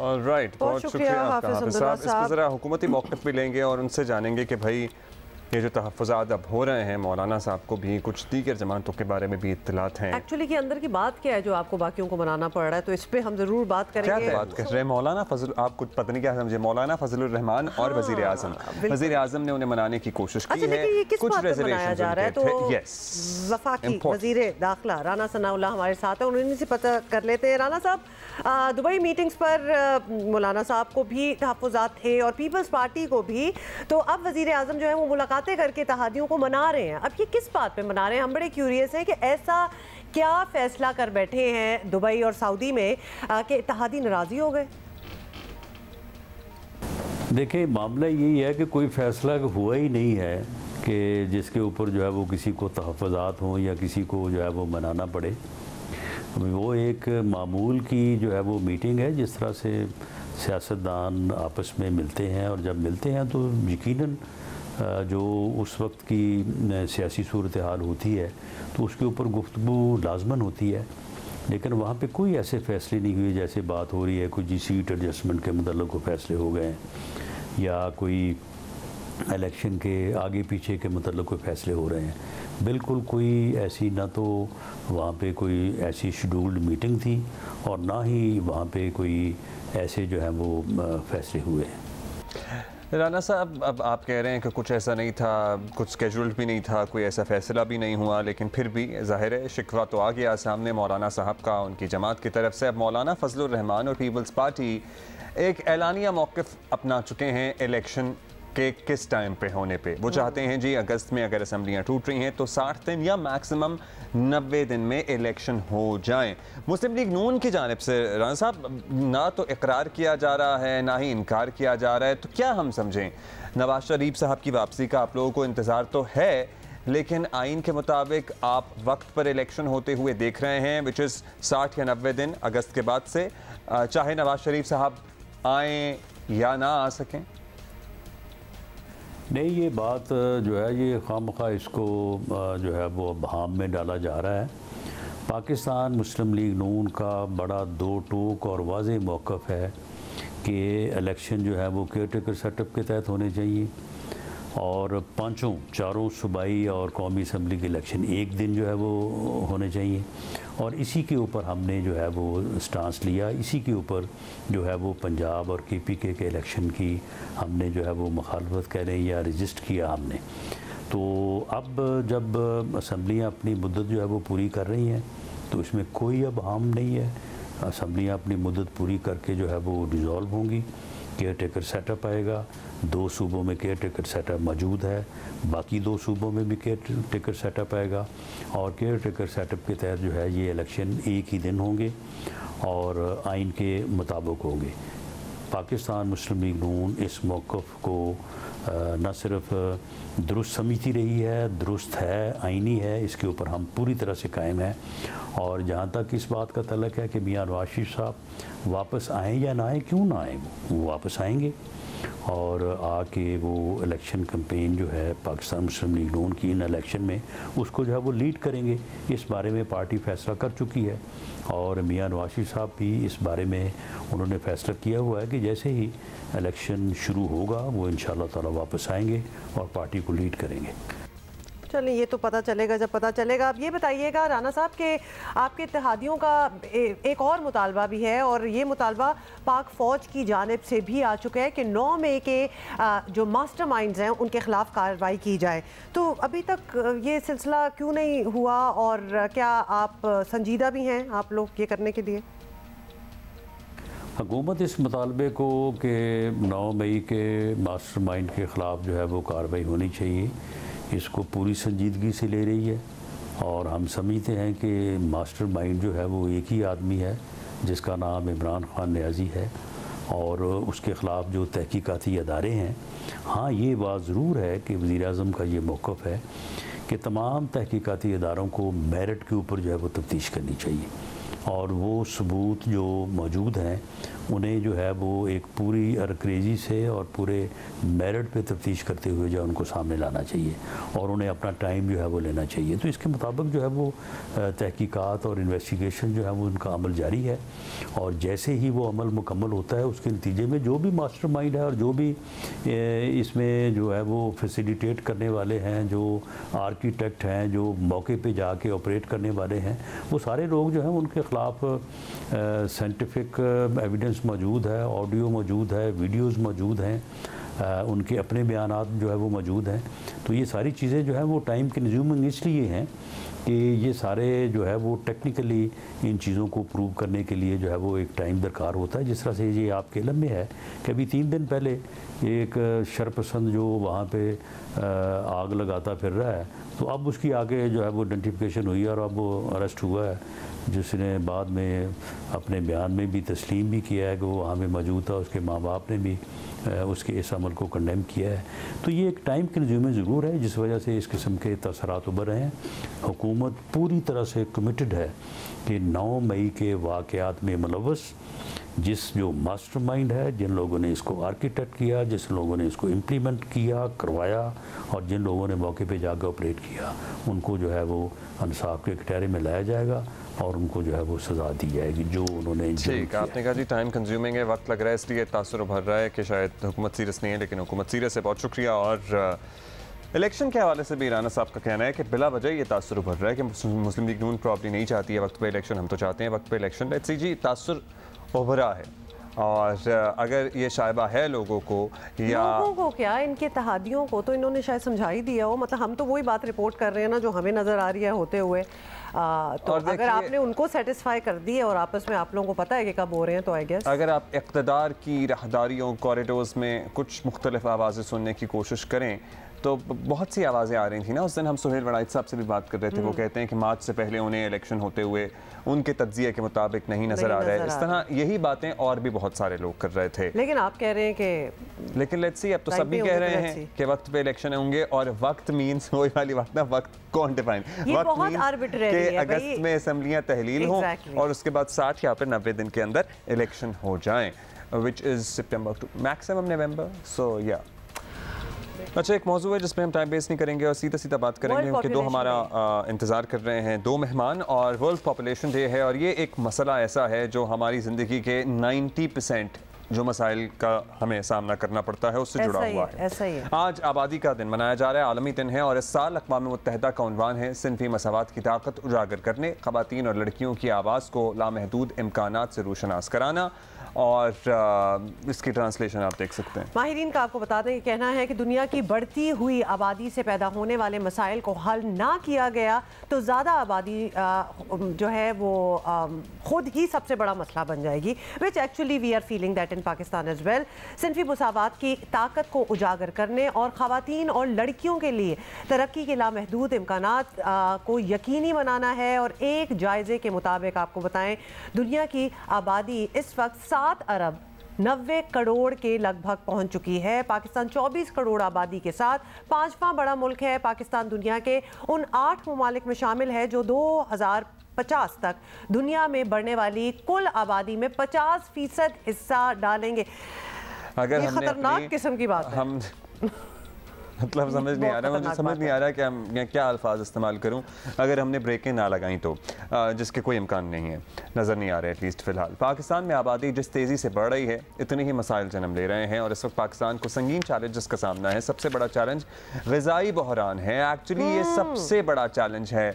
S1: ऑलराइट, बहुत शुक्रिया आपका हाफिज साहब। इस पर ज़रा हुकूमती मौक़िफ़ भी लेंगे और उनसे जानेंगे कि भाई ये जो तहफ़्फ़ुज़ात अब हो रहे हैं, मौलाना साहब को भी कुछ दीगर जमातों के बारे में भी इत्तलात हैं।
S2: एक्चुअली के अंदर की बात क्या है जो आपको बाकियों को मनाना पड़ रहा है, तो इस पे हम जरूर बात करेंगे।
S1: क्या बात कर रहे हैं मौलाना फजल, आप कुछ पता नहीं क्या समझे, मौलाना फजलुर रहमान और वज़ीर आज़म, वज़ीर आज़म ने उन्हें मनाने की कोशिश की है।
S2: कुछ रिजर्वेशन जा रहा है, तो वफाकी वज़ीर दाखिला राना सनाउल्लाह हमारे साथ है, उन्हीं से पता कर लेते हैं। राना साहब, दुबई मीटिंग्स पर मौलाना साहब को भी तहफ़्फ़ुज़ात थे और पीपल्स पार्टी को भी, तो अब वज़ीर आज़म जो है वो मुलाकातें करके तहादियों को मना रहे हैं। अब ये किस बात पे मना रहे हैं? हम बड़े क्यूरियस हैं कि ऐसा क्या फैसला कर बैठे हैं दुबई और सऊदी में कि इत्तेहादी नाराज़ी हो गए?
S5: देखिए, मामला यही है कि कोई फैसला हुआ ही नहीं है कि जिसके ऊपर जो है वो किसी को तहफ़्फ़ुज़ात हों या किसी को जो है वो मनाना पड़े। वो एक मामूल की जो है वो मीटिंग है, जिस तरह से सियासतदान आपस में मिलते हैं, और जब मिलते हैं तो यकीनन जो उस वक्त की सियासी सूरत हाल होती है तो उसके ऊपर गुफ्तगू लाजमन होती है। लेकिन वहाँ पे कोई ऐसे फ़ैसले नहीं हुए जैसे बात हो रही है, कोई सीट एडजस्टमेंट के मतलब कोई फ़ैसले हो गए या कोई इलेक्शन के आगे पीछे के मतलब कोई फ़ैसले हो रहे हैं। बिल्कुल कोई ऐसी, ना तो वहाँ पे कोई ऐसी शेड्यूल्ड मीटिंग थी और ना ही वहाँ पे कोई ऐसे जो है वो फ़ैसले हुए हैं।
S1: राना साहब, अब आप कह रहे हैं कि कुछ ऐसा नहीं था, कुछ स्केड्यूल्ड भी नहीं था, कोई ऐसा फ़ैसला भी नहीं हुआ, लेकिन फिर भी ज़ाहिर है शिकवा तो आ गया सामने मौलाना साहब का, उनकी जमात की तरफ से। अब मौलाना फजलुर रहमान और पीपल्स पार्टी एक एलानिया मौक़िफ़ अपना चुके हैं इलेक्शन के किस टाइम पे होने पे। वो चाहते हैं जी अगस्त में अगर असम्बलियाँ टूट रही हैं तो 60 दिन या मैक्सिमम 90 दिन में इलेक्शन हो जाएं। मुस्लिम लीग नून की जानिब से राना साहब ना तो इकरार किया जा रहा है ना ही इनकार किया जा रहा है, तो क्या हम समझें? नवाज शरीफ साहब की वापसी का आप लोगों को इंतज़ार तो है, लेकिन आइन के मुताबिक आप वक्त पर इलेक्शन होते हुए देख रहे हैं, विच इज़ 60 या 90 दिन अगस्त के बाद से, चाहे नवाज शरीफ साहब आएँ या ना आ सकें।
S5: नहीं, ये बात जो है ये खामखा इसको जो है वो बहाम में डाला जा रहा है। पाकिस्तान मुस्लिम लीग नून का बड़ा दो टूक और वाज़ेह मौक़िफ़ है कि इलेक्शन जो है वो केयरटेकर सेटअप के तहत होने चाहिए और चारों सूबाई और कौमी असम्बली के इलेक्शन एक दिन जो है वो होने चाहिए। और इसी के ऊपर हमने जो है वो स्टांस लिया, इसी के ऊपर जो है वो पंजाब और KPK के इलेक्शन की हमने जो है वो मुखालफत करें या रजिस्ट किया हमने। तो अब जब असम्बलियाँ अपनी मुद्दत जो है वो पूरी कर रही हैं तो इसमें कोई अब हार्म नहीं है। असम्बलियाँ अपनी मुद्दत पूरी करके जो है वो डिज़ोल्व होंगी, केयर टेकर सेटअप आएगा। 2 सूबों में केयर टेकर सेटअप मौजूद है, बाकी 2 सूबों में भी केयर टेकर सेटअप आएगा और केयर टेकर सेटअप के तहत जो है ये इलेक्शन एक ही दिन होंगे और आइन के मुताबिक होंगे। पाकिस्तान मुस्लिम लीग नून इस मौक़िफ़ को न सिर्फ दुरुस्त समझती रही है, दुरुस्त है, आइनी है, इसके ऊपर हम पूरी तरह से कायम हैं। और जहाँ तक इस बात का तल्लुक़ है कि मियां नवाज शरीफ साहब वापस आएँ या ना आएँ, क्यों ना आएँ, वो वापस आएंगे और आके वो इलेक्शन कैंपेन जो है पाकिस्तान मुस्लिम लीग नून की इन इलेक्शन में उसको जो है वो लीड करेंगे। इस बारे में पार्टी फैसला कर चुकी है और मियां नवाज शरीफ साहब भी इस बारे में उन्होंने फैसला किया हुआ है कि जैसे ही इलेक्शन शुरू होगा वो इंशाअल्लाह ताला वापस आएंगे और पार्टी को लीड करेंगे।
S2: चलिए, ये तो पता चलेगा जब पता चलेगा। आप ये बताइएगा राना साहब के आपके इत्तेहादियों का एक और मुतालबा भी है और ये मुतालबा पाक फ़ौज की जानिब से भी आ चुका है कि 9 मई के जो मास्टरमाइंड्स हैं उनके ख़िलाफ़ कार्रवाई की जाए। तो अभी तक ये सिलसिला क्यों नहीं हुआ और क्या आप संजीदा भी हैं आप लोग ये करने के लिए?
S5: हुकूमत इस मुतालबे को कि 9 मई के मास्टरमाइंड के ख़िलाफ़ जो है वो कार्रवाई होनी चाहिए, इसको पूरी संजीदगी से ले रही है और हम समझते हैं कि मास्टरमाइंड जो है वो एक ही आदमी है जिसका नाम इमरान खान नियाज़ी है और उसके ख़िलाफ़ जो तहकीकाती अदारे हैं, हाँ ये बात ज़रूर है कि वज़ीर-ए-आज़म का ये मौक़िफ़ है कि तमाम तहकीकाती अदारों को मेरिट के ऊपर जो है वो तफ्तीश करनी चाहिए और वो सबूत जो मौजूद हैं उन्हें जो है वो एक पूरी अरक्रेज़ी से और पूरे मेरिट पे तफ्तीश करते हुए जो है उनको सामने लाना चाहिए और उन्हें अपना टाइम जो है वो लेना चाहिए। तो इसके मुताबिक जो है वो तहकीकात और इन्वेस्टिगेशन जो है वो उनका अमल जारी है और जैसे ही वो अमल मुकम्मल होता है उसके नतीजे में जो भी मास्टरमाइंड है और जो भी इसमें जो है वो फैसिलिटेट करने वाले हैं, जो आर्किटेक्ट हैं, जो मौके पे जाके ऑपरेट करने वाले हैं, वो सारे लोग जो हैं उनके ख़िलाफ़ साइंटिफिक एविडेंस मौजूद है, ऑडियो मौजूद है, वीडियोस मौजूद हैं, उनके अपने बयानात जो है वो मौजूद हैं। तो ये सारी चीज़ें जो है वो टाइम कंज्यूमिंग इसलिए हैं कि ये सारे जो है वो टेक्निकली इन चीज़ों को प्रूव करने के लिए जो है वो एक टाइम दरकार होता है। जिस तरह से ये आपके इल्म में है कि अभी 3 दिन पहले एक शरपसंद जो वहाँ पे आग लगाता फिर रहा है, तो अब उसकी आगे जो है वो आइडेंटिफिकेशन हुई और अब वो अरेस्ट हुआ है, जिसने बाद में अपने बयान में भी तस्लीम भी किया है कि वो वहाँ पे मौजूद था। उसके माँ बाप ने भी उसके इस अमल को कंडेम किया है। तो ये एक टाइम कंज्यूमिंग ज़रूर है जिस वजह से इस किस्म के तसरात उभर रहे हैं। हुकूमत पूरी तरह से कमिटेड है कि 9 मई के वाक़यात में मुलव्वस जिस जो मास्टरमाइंड है, जिन लोगों ने इसको आर्किटेक्ट किया, जिस लोगों ने इसको इम्प्लीमेंट किया, करवाया और जिन लोगों ने मौके पे जाकर ऑपरेट किया, उनको जो है वो इंसाफ के कटहरे में लाया जाएगा और उनको जो है वो सज़ा दी जाएगी जो उन्होंने।
S1: ठीक, आपने कहा जी टाइम कंज्यूमिंग है, वक्त लग रहा है, इसलिए तासुर उभर रहा है कि शायद हुकूमत सीरियस नहीं है, लेकिन हुकूमत सीरियस है। बहुत शुक्रिया। और इलेक्शन के हवाले से भी राना साहब का कहना है कि बिला वजह ये तासुर उभर रहा है कि मुस्लिम लीग नून प्रॉब्ली नहीं चाहती है वक्त पे इलेक्शन, हम तो चाहते हैं वक्त पे इलेक्शन। लेट्स सी जी, तासुर उभरा है और अगर ये शायबा है लोगों को या
S2: लोगों को क्या, इनके इत्तेहादियों को तो इन्होंने शायद समझा ही दिया हो। मतलब हम तो वही बात रिपोर्ट कर रहे हैं ना जो हमें नज़र आ रही है होते हुए। तो अगर आपने उनको सेटिस्फाई कर दी है और आपस में आप लोगों को पता है कि कब हो रहे हैं, तो आई गेस
S1: अगर आप इक़्तिदार की राहदारियों कॉरिडोर्स में कुछ मुख्तलिफ आवाज़ें सुनने की कोशिश करें तो बहुत सी आवाज़ें आ रही थी ना। उस दिन हम सुहेल वड़ाइच साहब से भी बात कर रहे थे, वो कहते हैं कि मार्च से पहले उन्हें इलेक्शन होते हुए उनके तज्जिए के मुताबिक नहीं नज़र आ रहा है। इस तरह यही बातें और भी बहुत सारे लोग कर रहे थे।
S2: लेकिन आप कह रहे हैं कि
S1: लेकिन लेट्स सी, अब तो सभी कह रहे हैं कि वक्त पे इलेक्शन होंगे और वक्त मीन्स वही वाली बात ना, वक्त कौन डिफाइन, वक्त मीन्स कि अगस्त में असेंबलियां तहलील हों और उसके बाद 60 या फिर 90 दिन के अंदर इलेक्शन हो जाएं, which is September to maximum November. So या अच्छा, एक मौजू है जिसमें हम टाइम वेस्ट नहीं करेंगे और सीधा सीधा बात करेंगे क्योंकि दो हमारा इंतज़ार कर रहे हैं 2 मेहमान और वर्ल्ड पॉपुलेशन डे है और ये एक मसला ऐसा है जो हमारी ज़िंदगी के 90% जो मसाइल का हमें सामना करना पड़ता है उससे जुड़ा हुआ है।
S2: ऐसा ही है।
S1: आज आबादी का दिन मनाया जा रहा है, आलमी दिन है और इस साल अक़वाम मुत्तहिदा का उन्वान है सिन्फ़ी मसावात की ताकत उजागर करने, ख़वातीन और लड़कियों की आवाज़ को लामहदूद इम्कानात से रोशनास कराना। और इसकी ट्रांसलेशन आप देख सकते हैं।
S2: माहिरीन का आपको बता दें कि कहना है कि दुनिया की बढ़ती हुई आबादी से पैदा होने वाले मसाइल को हल ना किया गया तो ज़्यादा आबादी जो है वो खुद ही सबसे बड़ा मसला बन जाएगी, which actually we are feeling that in Pakistan as well. सिन्फ़ी मसावात की ताकत को उजागर करने और ख़वातीन और लड़कियों के लिए तरक्की के लामहदूद इम्कानात को यकीनी बनाना है। और एक जायज़े के मुताबिक आपको बताएं, दुनिया की आबादी इस वक्त 7 अरब 90 करोड़ के लगभग पहुंच चुकी है। पाकिस्तान 24 करोड़ आबादी के साथ 5वां बड़ा मुल्क है। पाकिस्तान दुनिया के उन 8 ममालिक में शामिल है जो 2050 तक दुनिया में बढ़ने वाली कुल आबादी में 50% हिस्सा डालेंगे।
S1: अगर
S2: ये
S1: हमने
S2: खतरनाक किस्म की बात है।
S1: हम मतलब समझ नहीं आ रहा, मुझे समझ नहीं आ रहा कि मैं क्या अल्फाज इस्तेमाल करूं। अगर हमने ब्रेकें ना लगाई तो, जिसके कोई इम्कान नहीं है, नज़र नहीं आ रहा है एटलीस्ट फ़िलहाल। पाकिस्तान में आबादी जिस तेज़ी से बढ़ रही है, इतने ही मसाइल जन्म ले रहे हैं और इस वक्त पाकिस्तान को संगीन चैलेंजेस का सामना है। सबसे बड़ा चैलेंज ग़िज़ाई बहरान है। एक्चुअली ये सबसे बड़ा चैलेंज है।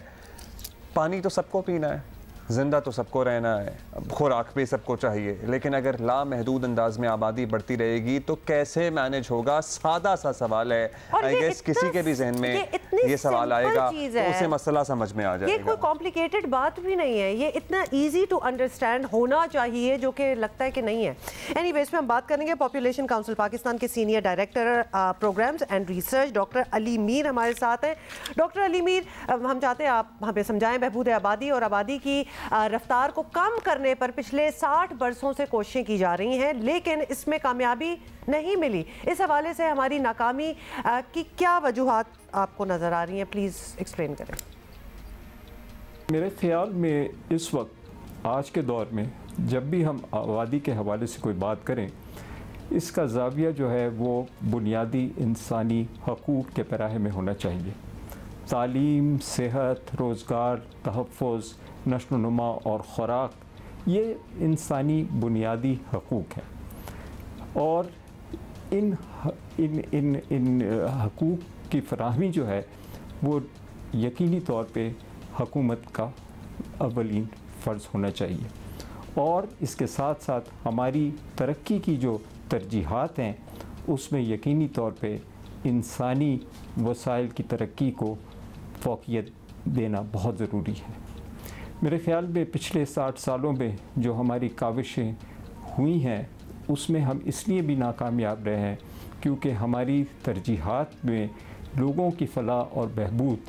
S1: पानी तो सबको पीना है, ज़िंदा तो सबको रहना है, खुराक भी सबको चाहिए, लेकिन अगर लामहदूद अंदाज में आबादी बढ़ती रहेगी तो कैसे मैनेज होगा? सादा सा सवाल है। आई गेस किसी के भी जहन में ये सवाल आएगा तो उसे मसला समझ में आ जाएगा।
S2: ये कोई कॉम्प्लिकेटेड बात भी नहीं है, ये इतना इजी टू अंडरस्टैंड होना चाहिए, जो कि लगता है कि नहीं है। एनीवेज पे हम बात करेंगे पॉपुलेशन काउंसिल पाकिस्तान के senior director programmes and research doctor Ali Mir हमारे साथ हैं। डॉक्टर अली मीर, हम चाहते हैं आप हमें समझाएं बहबूद आबादी और आबादी की रफ्तार को कम करने पर पिछले 60 बरसों से कोशिशें की जा रही हैं, लेकिन इसमें कामयाबी नहीं मिली। इस हवाले से हमारी नाकामी की क्या वजूहात आपको नज़र आ रही हैं? प्लीज़ एक्सप्लेन करें।
S6: मेरे ख्याल में इस वक्त आज के दौर में जब भी हम आबादी के हवाले से कोई बात करें, इसका ज़ाविया जो है वो बुनियादी इंसानी हकूक़ के पैराहे में होना चाहिए। तालीम, सेहत, रोज़गार, तहफ़्फ़ुज़, नश्व-नुमा और ख़ुराक, ये इंसानी बुनियादी हकूक़ हैं और इन हकूक़ की फराहमी जो है वो यकीनी तौर पे हुकूमत का अव्वलीन फ़र्ज़ होना चाहिए। और इसके साथ साथ हमारी तरक्की की जो तरजीहात हैं उसमें यकीनी तौर पे इंसानी वसाइल की तरक्की को फ़ौक़ियत देना बहुत ज़रूरी है। मेरे ख़्याल में पिछले 60 सालों में जो हमारी काविशें हुई हैं उसमें हम इसलिए भी नाकामयाब रहे हैं क्योंकि हमारी तरजीहात में लोगों की फ़लाह और बहबूद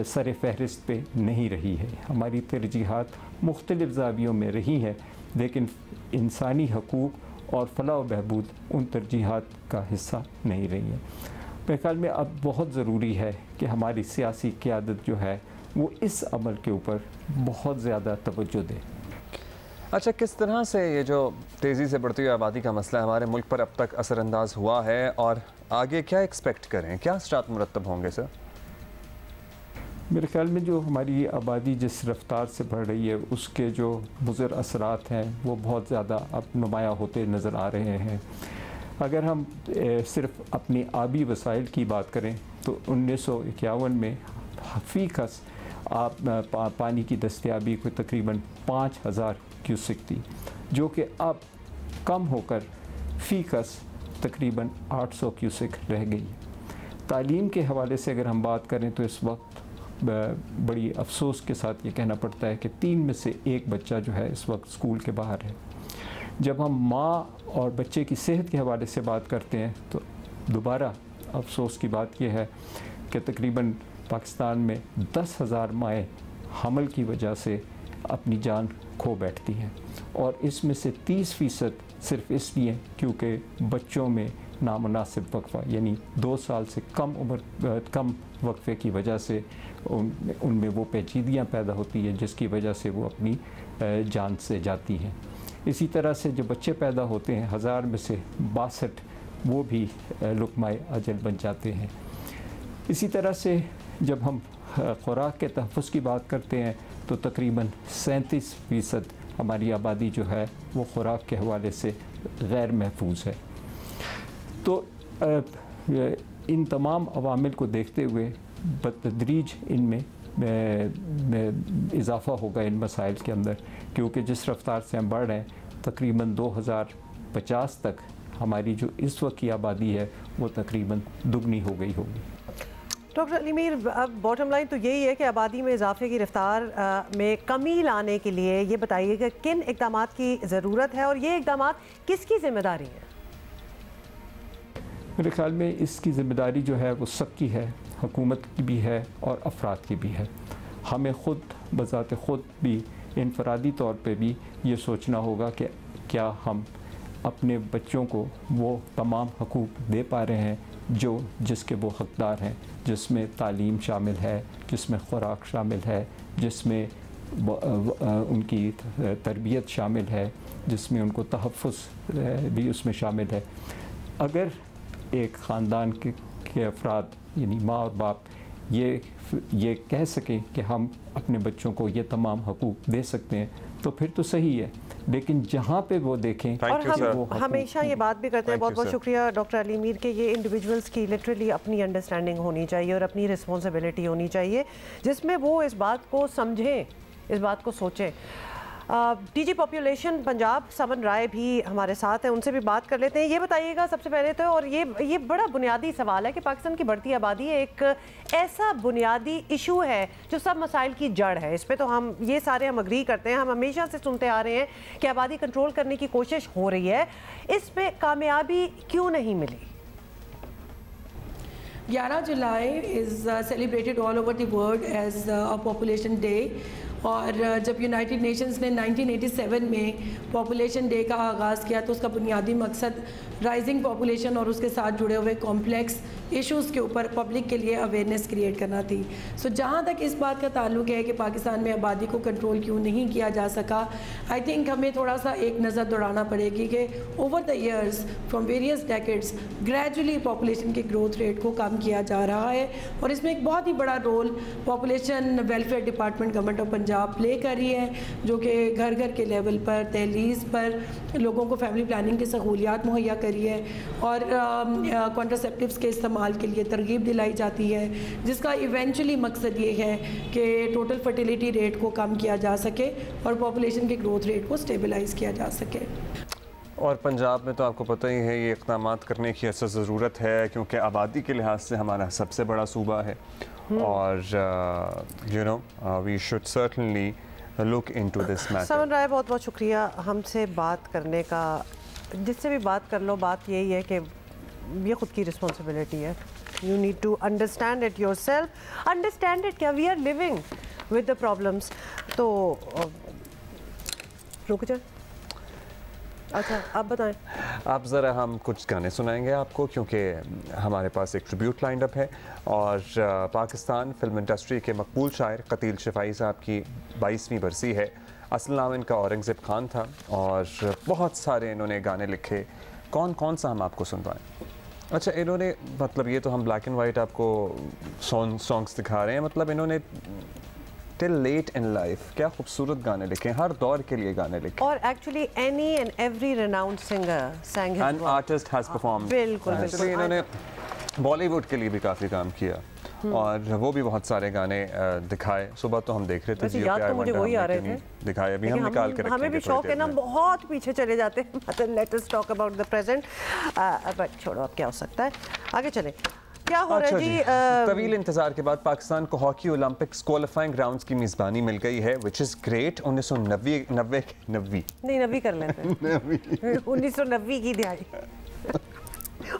S6: सर फहरिस्त पे नहीं रही है। हमारी तरजीहात मुख्तलिफ़ ज़ावियों में रही है, लेकिन इंसानी हकूक़ और फ़लाह और बहबूद उन तरजीहात का हिस्सा नहीं रही है। मेरे ख्याल में अब बहुत ज़रूरी है कि हमारी सियासी क़यादत जो है वो इस अमल के ऊपर बहुत ज़्यादा तवज्जो दे।
S1: अच्छा, किस तरह से ये जो तेज़ी से बढ़ती हुई आबादी का मसला हमारे मुल्क पर अब तक असरअंदाज हुआ है और आगे क्या एक्सपेक्ट करें, क्या स्टार्ट मुरतब होंगे सर?
S6: मेरे ख्याल में जो हमारी आबादी जिस रफ्तार से बढ़ रही है उसके जो मुज़र असरात हैं वो बहुत ज़्यादा अब नुमायाँ होते नज़र आ रहे हैं। अगर हम सिर्फ अपनी आबी वसाइल की बात करें तो 1951 में फ़ीकस पानी की दस्तयाबी को तकरीबन 5000 क्यूसिक थी, जो कि अब कम होकर फ़ीकस तकरीबन 800 क्यूसिक रह गई। तालीम के हवाले से अगर हम बात करें तो इस वक्त बड़ी अफसोस के साथ ये कहना पड़ता है कि 3 में से 1 बच्चा जो है इस वक्त स्कूल के बाहर है। जब हम माँ और बच्चे की सेहत के हवाले से बात करते हैं तो दोबारा अफसोस की बात यह है कि तकरीबन पाकिस्तान में 10,000 माएँ हमल की वजह से अपनी जान खो बैठती हैं और इसमें से 30% सिर्फ इसलिए क्योंकि बच्चों में नामुनासिब वक्फ़ा यानी 2 साल से कम वक्फ़े की वजह से उनमें वो पेचीदियाँ पैदा होती हैं जिसकी वजह से वो अपनी जान से जाती हैं। इसी तरह से जो बच्चे पैदा होते हैं 1000 में से 62 वो भी लुक़माए अजल बन जाते हैं। इसी तरह से जब हम ख़ुराक के तहफ़्फ़ुज़ की बात करते हैं तो तकरीबन 37% हमारी आबादी जो है वो ख़ुराक के हवाले से गैर महफूज है। तो इन तमाम अवामिल को देखते हुए बतदरीज इनमें इजाफ़ा होगा इन मसाइल के अंदर, क्योंकि जिस रफ्तार से हम बढ़ रहे हैं तकरीबन 2050 तक हमारी जो इस वक्त की आबादी है वो तकरीबन दुगनी हो गई होगी।
S2: डॉक्टर अली मीर, अब बॉटम लाइन तो यही है कि आबादी में इजाफे की रफ्तार में कमी लाने के लिए ये बताइए कि किन इक़दाम की ज़रूरत है और ये इक़दाम किसकी ज़िम्मेदारी है?
S6: मेरे ख्याल में इसकी ज़िम्मेदारी जो है वो सबकी है, हुकूमत की भी है और अफराद की भी है। हमें ख़ुद बज़ात ख़ुद भी इनफरादी तौर पे भी ये सोचना होगा कि क्या हम अपने बच्चों को वो तमाम हकूक़ दे पा रहे हैं जिसके वो हकदार हैं, जिसमें तालीम शामिल है, जिसमें ख़ुराक शामिल है, जिसमें उनकी तरबियत शामिल है, जिसमें उनको तहफ़्फ़ुज़ भी उसमें शामिल है। अगर एक ख़ानदान के अफराद यानी माँ और बाप ये कह सकें कि हम अपने बच्चों को ये तमाम हकूक़ दे सकते हैं तो फिर तो सही है, लेकिन जहाँ पे वो देखें
S2: और हम हमेशा ये बात भी करते हैं, बहुत बहुत शुक्रिया डॉक्टर अली मीर के, ये इंडिविजुअल्स की लिटरली अपनी अंडरस्टैंडिंग होनी चाहिए और अपनी रिस्पॉन्सिबिलिटी होनी चाहिए जिसमें वो इस बात को समझें, इस बात को सोचें। डीजी पॉपुलेशन पंजाब समन राय भी हमारे साथ हैं, उनसे भी बात कर लेते हैं। ये बताइएगा सबसे पहले तो, और ये बड़ा बुनियादी सवाल है कि पाकिस्तान की बढ़ती आबादी एक ऐसा बुनियादी इशू है जो सब मसाइल की जड़ है। इस पे तो हम ये सारे हम अग्री करते हैं, हम हमेशा से सुनते आ रहे हैं कि आबादी कंट्रोल करने की कोशिश हो रही है, इस पे कामयाबी क्यों नहीं मिली?
S7: 11 July is celebrated all over the world as a population day, और जब यूनाइटेड नेशंस ने 1987 में पॉपुलेशन डे का आगाज़ किया तो उसका बुनियादी मकसद राइजिंग पॉपुलेशन और उसके साथ जुड़े हुए कॉम्प्लेक्स इश्यूज़ के ऊपर पब्लिक के लिए अवेयरनेस क्रिएट करना थी। सो जहाँ तक इस बात का ताल्लुक है कि पाकिस्तान में आबादी को कंट्रोल क्यों नहीं किया जा सका, आई थिंक हमें थोड़ा सा एक नज़र दौड़ाना पड़ेगी कि over the years from various decades gradually population के ग्रोथ रेट को कम किया जा रहा है, और इसमें एक बहुत ही बड़ा role population welfare department government of Punjab play कर रही है, जो कि घर घर के लेवल पर दहलीज पर लोगों को फैमिली प्लानिंग की सहूलियात मुहैया करी है और कॉन्ट्रासेप्टिव्स के इस्तेमाल के लिए तरगीब दिलाई जाती है, जिसका इवेंचुअली मकसद ये है कि टोटल फर्टिलिटी रेट को कम किया जा सके और पॉपुलेशन के ग्रोथ रेट को स्टेबलाइज किया जा सके।
S1: और पंजाब में तो आपको पता ही है ये इक़दामात करने की ऐसा ज़रूरत है क्योंकि आबादी के लिहाज से हमारा सबसे बड़ा सूबा है और you know we should certainly look into this matter.
S2: Saman Rai, बहुत बहुत शुक्रिया हमसे बात करने का। जिससे भी बात कर लो, बात यही है कि ये खुद की रिस्पॉन्सिबिलिटी है। You need to understand it yourself, understand it क्या we are living with the problems. तो रुक जाए, अच्छा आप बताएं।
S1: आप ज़रा हम कुछ गाने सुनाएंगे आपको क्योंकि हमारे पास एक ट्रिब्यूट लाइंड अप है और पाकिस्तान फिल्म इंडस्ट्री के मकबूल शायर कतील शिफाई साहब की 22वीं बरसी है। असल नाम इनका औरंगज़ेब खान था और बहुत सारे इन्होंने गाने लिखे। कौन कौन सा हम आपको सुनवाएं? अच्छा, इन्होंने मतलब ये तो हम ब्लैक एंड वाइट आपको सॉन्ग्स दिखा रहे हैं, मतलब इन्होंने टिल लेट इन लाइफ क्या खूबसूरत गाने लिखे, हर दौर के लिए गाने लिखे।
S2: और actually any and every renowned singer sang his
S1: an artist has perform.
S2: बिल्कुल बिल्कुल।
S1: इन्होंने बॉलीवुड के लिए भी काफ़ी काम किया और वो भी बहुत सारे गाने दिखाए। सुबह तो हम देख रहे थे,
S2: याद तो मुझे वही आ रहे थे
S1: दिखाए, अभी हम निकाल के रखेंगे।
S2: हमें भी शौक है ना, बहुत पीछे चले जाते हैं, मतलब let us talk about the present. But छोड़ो, अब क्या हो सकता है, आगे चले। क्या हो रहा है जी?
S1: तवील इंतजार के बाद पाकिस्तान को हॉकी ओलंपिक्स क्वालिफाइंग राउंड्स की मेजबानी मिल गई है, विच इज ग्रेट। 1990
S2: नहीं 90 कर लेते हैं 1990 की दिहाई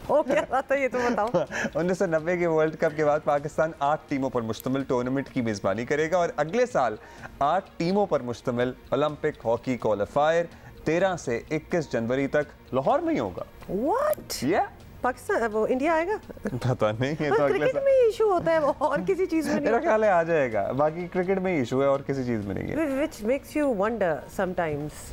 S2: ओ क्या बात है, ये तो बताओ।
S1: 1990 के वर्ल्ड कप के बाद पाकिस्तान 8 टीमों पर मुश्तमिल टूर्नामेंट की मेजबानी करेगा और अगले साल 8 टीमों पर मुश्तमिल ओलंपिक हॉकी क्वालिफायर 13 से 21 जनवरी तक लाहौर में ही होगा।
S2: व्हाट?
S1: या
S2: पाकिस्तान, वो इंडिया आएगा?
S1: पता नहीं, ये तो अगले
S2: क्रिकेट में इशू होता है और किसी चीज में नहीं।
S1: मेरा ख्याल है आ जाएगा, बाकी क्रिकेट में इशू है और किसी चीज में नहीं है।
S2: Which makes you wonder sometimes।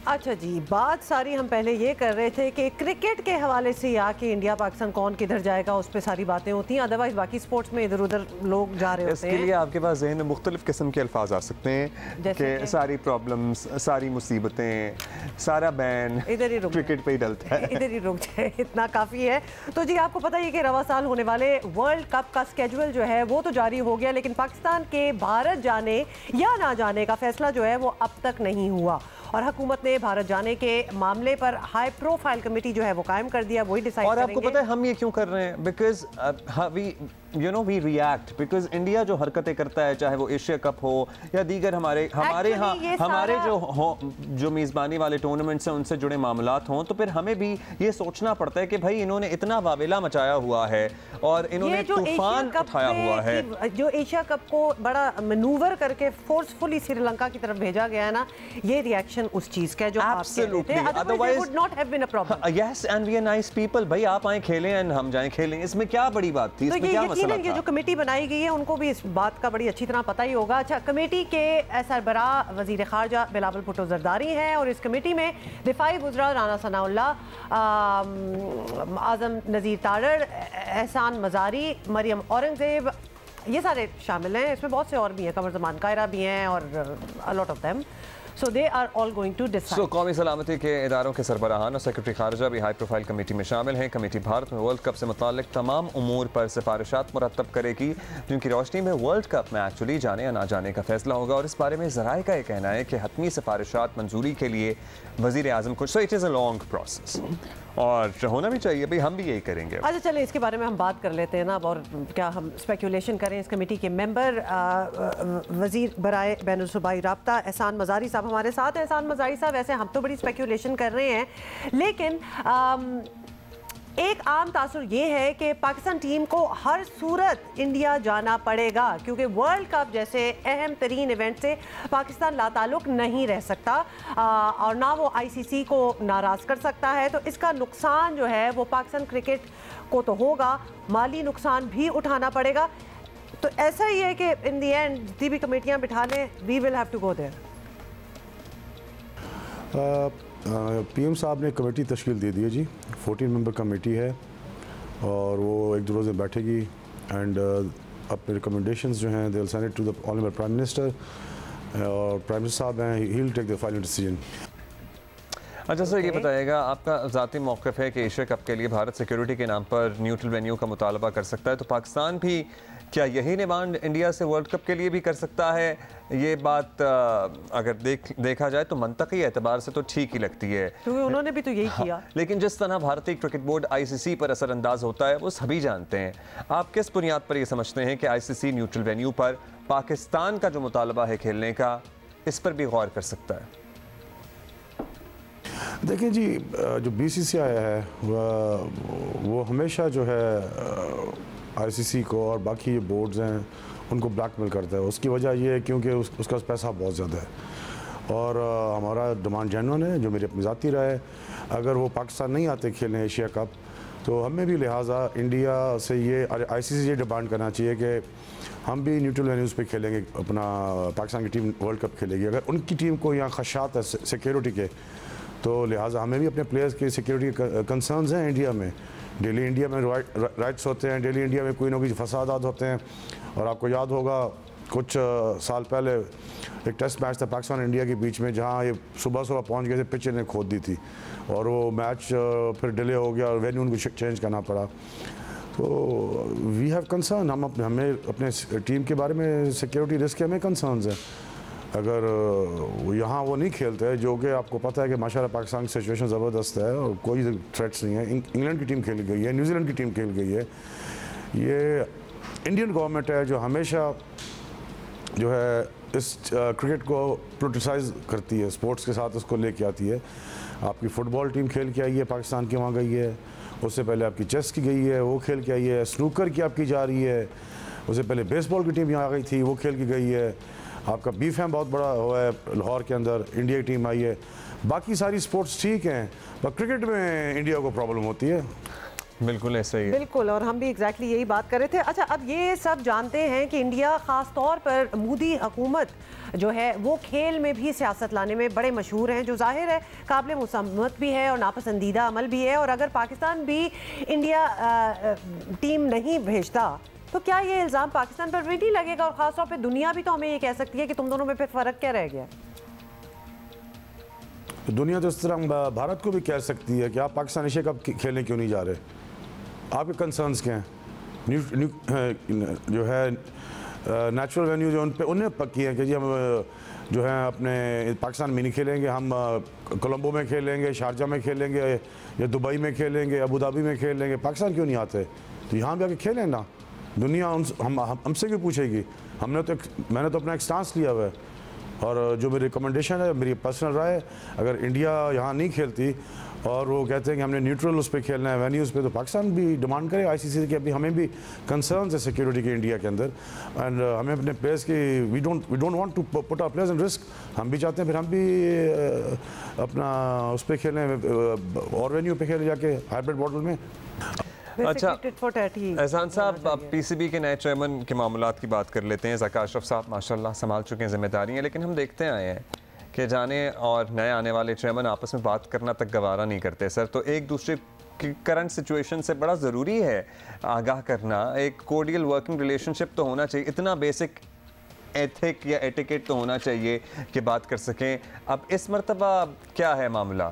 S2: अच्छा जी, बात सारी हम पहले ये कर रहे थे कि क्रिकेट के हवाले से आके इंडिया पाकिस्तान कौन किधर जाएगा उस पर सारी बातें होती हैं, अदरवाइज बाकी स्पोर्ट्स में इधर उधर लोग जा रहे होते हैं।
S1: इसके लिए आपके पास ज़हन में मुख्तलिफ किस्म के अल्फाज आ सकते हैं कि सारी प्रॉब्लम्स, सारी मुसीबतें, सारा बैन
S2: इधर ही रुक
S1: क्रिकेट पे ही डलता है।
S2: इधर ही रुक जाए, इतना काफ़ी है। तो जी आपको पता है कि रवा साल होने वाले वर्ल्ड कप का स्केड्यूल जो है वो तो जारी हो गया, लेकिन पाकिस्तान के भारत जाने या ना जाने का फैसला जो है वो अब तक नहीं हुआ और हुकूमत ने भारत जाने के मामले पर हाई प्रोफाइल कमेटी जो है वो कायम कर दिया, वही डिसाइड
S1: करेंगे। और आपको पता है हम ये क्यों कर रहे हैं? Because we react, because India जो हरकतें करता है, चाहे वो एशिया कप हो या दीगर हमारे जो मेज़बानी वाले टूर्नामेंट्स हैं उनसे जुड़े मामलात हों, तो फिर हमें भी ये सोचना पड़ता है कि भाई इन्होंने इतना वावेला मचाया हुआ है और इन्होंने तूफान उठाया हुआ है।
S2: जो एशिया कप को बड़ा मैनूवर करके फोर्सफुली श्रीलंका की तरफ भेजा गया है ना, ये रिएक्शन उस चीज का जो आप कह रहे थे, otherwise would not have been a problem।
S1: Yes, and we are nice people। भाई आप आए खेलें एंड हम जाएं खेलें, इसमें क्या बड़ी बात थी, इसमें क्या
S2: यकीनन ये जो कमेटी बनाई गई है उनको भी इस बात का बड़ी अच्छी तरह पता ही होगा। अच्छा, कमेटी के सरबराह वज़ीर ख़ारजा बिलावल भुट्टो ज़रदारी हैं और इस कमेटी में दिफाई वज़रा राना सनाउल्लाह, आज़म नज़ीर तारड़, एहसान मज़ारी, मरियम औरंगज़ेब, ये सारे शामिल हैं। इसमें बहुत से और भी हैं, कमर ज़मान कायरा भी हैं और अ lot of them. So they are all going to decide.
S1: So कौमी सलामती के इदारों के सरबराहान और सेक्रेटरी खारजा भी हाई प्रोफाइल कमेटी में शामिल हैं। कमेटी भारत में वर्ल्ड कप से मुताल्लिक तमाम उमूर पर सिफारिशात मुरतब करेगी, जिनकी रोशनी में वर्ल्ड कप में एक्चुअली जाने या ना जाने का फैसला होगा। और इस बारे में ज़राए का ये कहना है कि हतमी सिफारिशात मंजूरी के लिए वज़ीर आज़म को, so it is a long process और होना भी चाहिए भाई, हम भी यही करेंगे।
S2: अच्छा चले इसके बारे में हम बात कर लेते हैं ना, और क्या हम स्पेकुलेशन करें। इस कमेटी के मेंबर वज़ीर बराए बैनुल-सूबाई राब्ता एहसान मज़ारी साहब हमारे साथ हैं। एहसान मज़ारी साहब, वैसे हम तो बड़ी स्पेकुलेशन कर रहे हैं, लेकिन एक आम तासुर ये है कि पाकिस्तान टीम को हर सूरत इंडिया जाना पड़ेगा, क्योंकि वर्ल्ड कप जैसे अहम तरीन इवेंट से पाकिस्तान लाताल्लुक नहीं रह सकता और ना वो ICC को नाराज़ कर सकता है। तो इसका नुकसान जो है वो पाकिस्तान क्रिकेट को तो होगा, माली नुकसान भी उठाना पड़ेगा। तो ऐसा ही है कि इन दी एंड जितनी भी कमेटियाँ बिठा लें, we will have to go there.
S8: PM साहब ने कमेटी तश्कील दे दी है जी, 14 मेंबर कमेटी है और वो एक दो रोज़ में बैठेगी एंड अपने रिकमेंडेशंस जो हैं they will send it to the honourable prime minister और प्राइम मिनिस्टर साहब हैं, he will take the final decision.
S1: अच्छा सर, ये बताइएगा आपका ज़ाती मौक़िफ़ है कि एशिया कप के लिए भारत सिक्योरिटी के नाम पर न्यूट्रल वेन्यू का मुतालबा कर सकता है, तो पाकिस्तान भी क्या यही डिमांड इंडिया से वर्ल्ड कप के लिए भी कर सकता है? ये बात अगर देखा जाए तो मंतकी एतबार से तो ठीक ही लगती है,
S2: क्योंकि उन्होंने भी तो यही किया।
S1: लेकिन जिस तरह भारतीय क्रिकेट बोर्ड ICC पर असरअंदाज होता है वो सभी जानते हैं। आप किस बुनियाद पर ये समझते हैं कि ICC न्यूट्रल वेन्यू पर पाकिस्तान का जो मुतालबा है खेलने का, इस पर भी गौर कर सकता है?
S8: देखिए जी, जो BCCI है वो हमेशा जो है ICC को और बाकी ये बोर्ड्स हैं उनको ब्लैकमेल करता है। उसकी वजह ये है क्योंकि उसका पैसा बहुत ज़्यादा है और हमारा डिमांड जेन्युइन है, जो मेरी अपनी ज़ाती राय है। अगर वो पाकिस्तान नहीं आते खेलने एशिया कप, तो हमें भी लिहाजा इंडिया से ये ICC ये डिमांड करना चाहिए कि हम भी न्यूट्रल वेन्यूज़ पे खेलेंगे, अपना पाकिस्तान की टीम वर्ल्ड कप खेलेगी। अगर उनकी टीम को यहाँ खदशात है सिक्योरिटी के, तो लिहाजा हमें भी अपने प्लेयर्स की सिक्योरिटी के कंसर्न्स हैं। इंडिया में डेली इंडिया में राइट्स होते हैं, डेली इंडिया में कोई ना कोई फसादात होते हैं। और आपको याद होगा कुछ साल पहले एक टेस्ट मैच था पाकिस्तान इंडिया के बीच में, जहां ये सुबह पहुंच गए थे, पिच ने खोद दी थी और वो मैच फिर डिले हो गया और वेन्यू उनको चेंज करना पड़ा। तो वी हैव कंसर्न, हमें अपने टीम के बारे में सिक्योरिटी रिस्क के हमें कंसर्न्स हैं। अगर यहाँ वो नहीं खेलते, जो कि आपको पता है कि माशाल्लाह पाकिस्तान की सिचुएशन ज़बरदस्त है और कोई थ्रेट्स नहीं है। इंग्लैंड की टीम खेल गई है, न्यूजीलैंड की टीम खेल गई है। ये इंडियन गवर्नमेंट है जो हमेशा जो है इस क्रिकेट को पोलिटिसाइज करती है, स्पोर्ट्स के साथ उसको लेके आती है। आपकी फ़ुटबॉल टीम खेल के आई है, पाकिस्तान की वहाँ गई है। उससे पहले आपकी चेस की गई है, वो खेल के आई है। स्नूकर की आपकी जा रही है। उससे पहले बेसबॉल की टीम यहाँ आ गई थी, वो खेल के गई है। आपका बीफएम बहुत बड़ा हुआ है लाहौर के अंदर, इंडिया की टीम आई है। बाकी सारी स्पोर्ट्स ठीक हैं, पर क्रिकेट में इंडिया को प्रॉब्लम होती है।
S1: बिल्कुल ऐसा ही है।
S2: बिल्कुल, और हम भी एग्जैक्टली यही बात कर रहे थे। अच्छा, अब ये सब जानते हैं कि इंडिया ख़ास तौर पर मोदी हुकूमत जो है वो खेल में भी सियासत लाने में बड़े मशहूर हैं, जो जाहिर है काबिल मुसम्मत भी है और नापसंदीदा अमल भी है। और अगर पाकिस्तान भी इंडिया टीम नहीं भेजता तो क्या ये इल्ज़ाम पाकिस्तान पर भी नहीं लगेगा? और ख़ास तौर पे दुनिया भी तो हमें ये कह सकती है कि तुम दोनों में फिर फ़र्क क्या रह गया?
S8: दुनिया तो इस तरह भारत को भी कह सकती है कि आप पाकिस्तान एशिया कप खेलने क्यों नहीं जा रहे, आपके कंसर्न्स क्या हैं? जो है नेचुरल वेन्यू जो उन्हें पक्की है कि जी हम जो है अपने पाकिस्तान में नहीं खेलेंगे, हम कोलंबो में खेलेंगे, शारजा में खेलेंगे, या दुबई में खेलेंगे, अबू धाबी में खेलेंगे। पाकिस्तान क्यों नहीं आते? तो यहाँ भी आके खेलें ना, दुनिया हमसे क्यों पूछेगी? मैंने तो अपना एक स्टांस लिया हुआ है और जो मेरी रिकमेंडेशन है, मेरी पर्सनल राय है, अगर इंडिया यहाँ नहीं खेलती और वो कहते हैं कि हमने न्यूट्रल उस पर खेलना है वेन्यूज़ पे, तो पाकिस्तान भी डिमांड करे ICC की। अभी हमें भी कंसर्न्स है सिक्योरिटी के इंडिया के अंदर एंड हमें अपने प्लेयर्स की we don't want to put our players in risk. हम भी चाहते हैं फिर हम भी अपना उस पर खेलें और वेन्यू पे खेलें जाके हाइब्रिड मॉडल में।
S1: अच्छा एहसान साहब, आप पीसीबी के नए चेयरमैन के मामलात की बात कर लेते हैं। ज़का अशरफ साहब माशाल्लाह संभाल चुके हैं जिम्मेदारियाँ, लेकिन हम देखते आए हैं कि जाने और नए आने वाले चेयरमैन आपस में बात करना तक गवारा नहीं करते सर। तो एक दूसरे की करंट सिचुएशन से बड़ा ज़रूरी है आगाह करना। एक कोर्डियल वर्किंग रिलेशनशिप तो होना चाहिए, इतना बेसिक एथिक या एटिकेट तो होना चाहिए कि बात कर सकें। अब इस मरतबा क्या है मामला?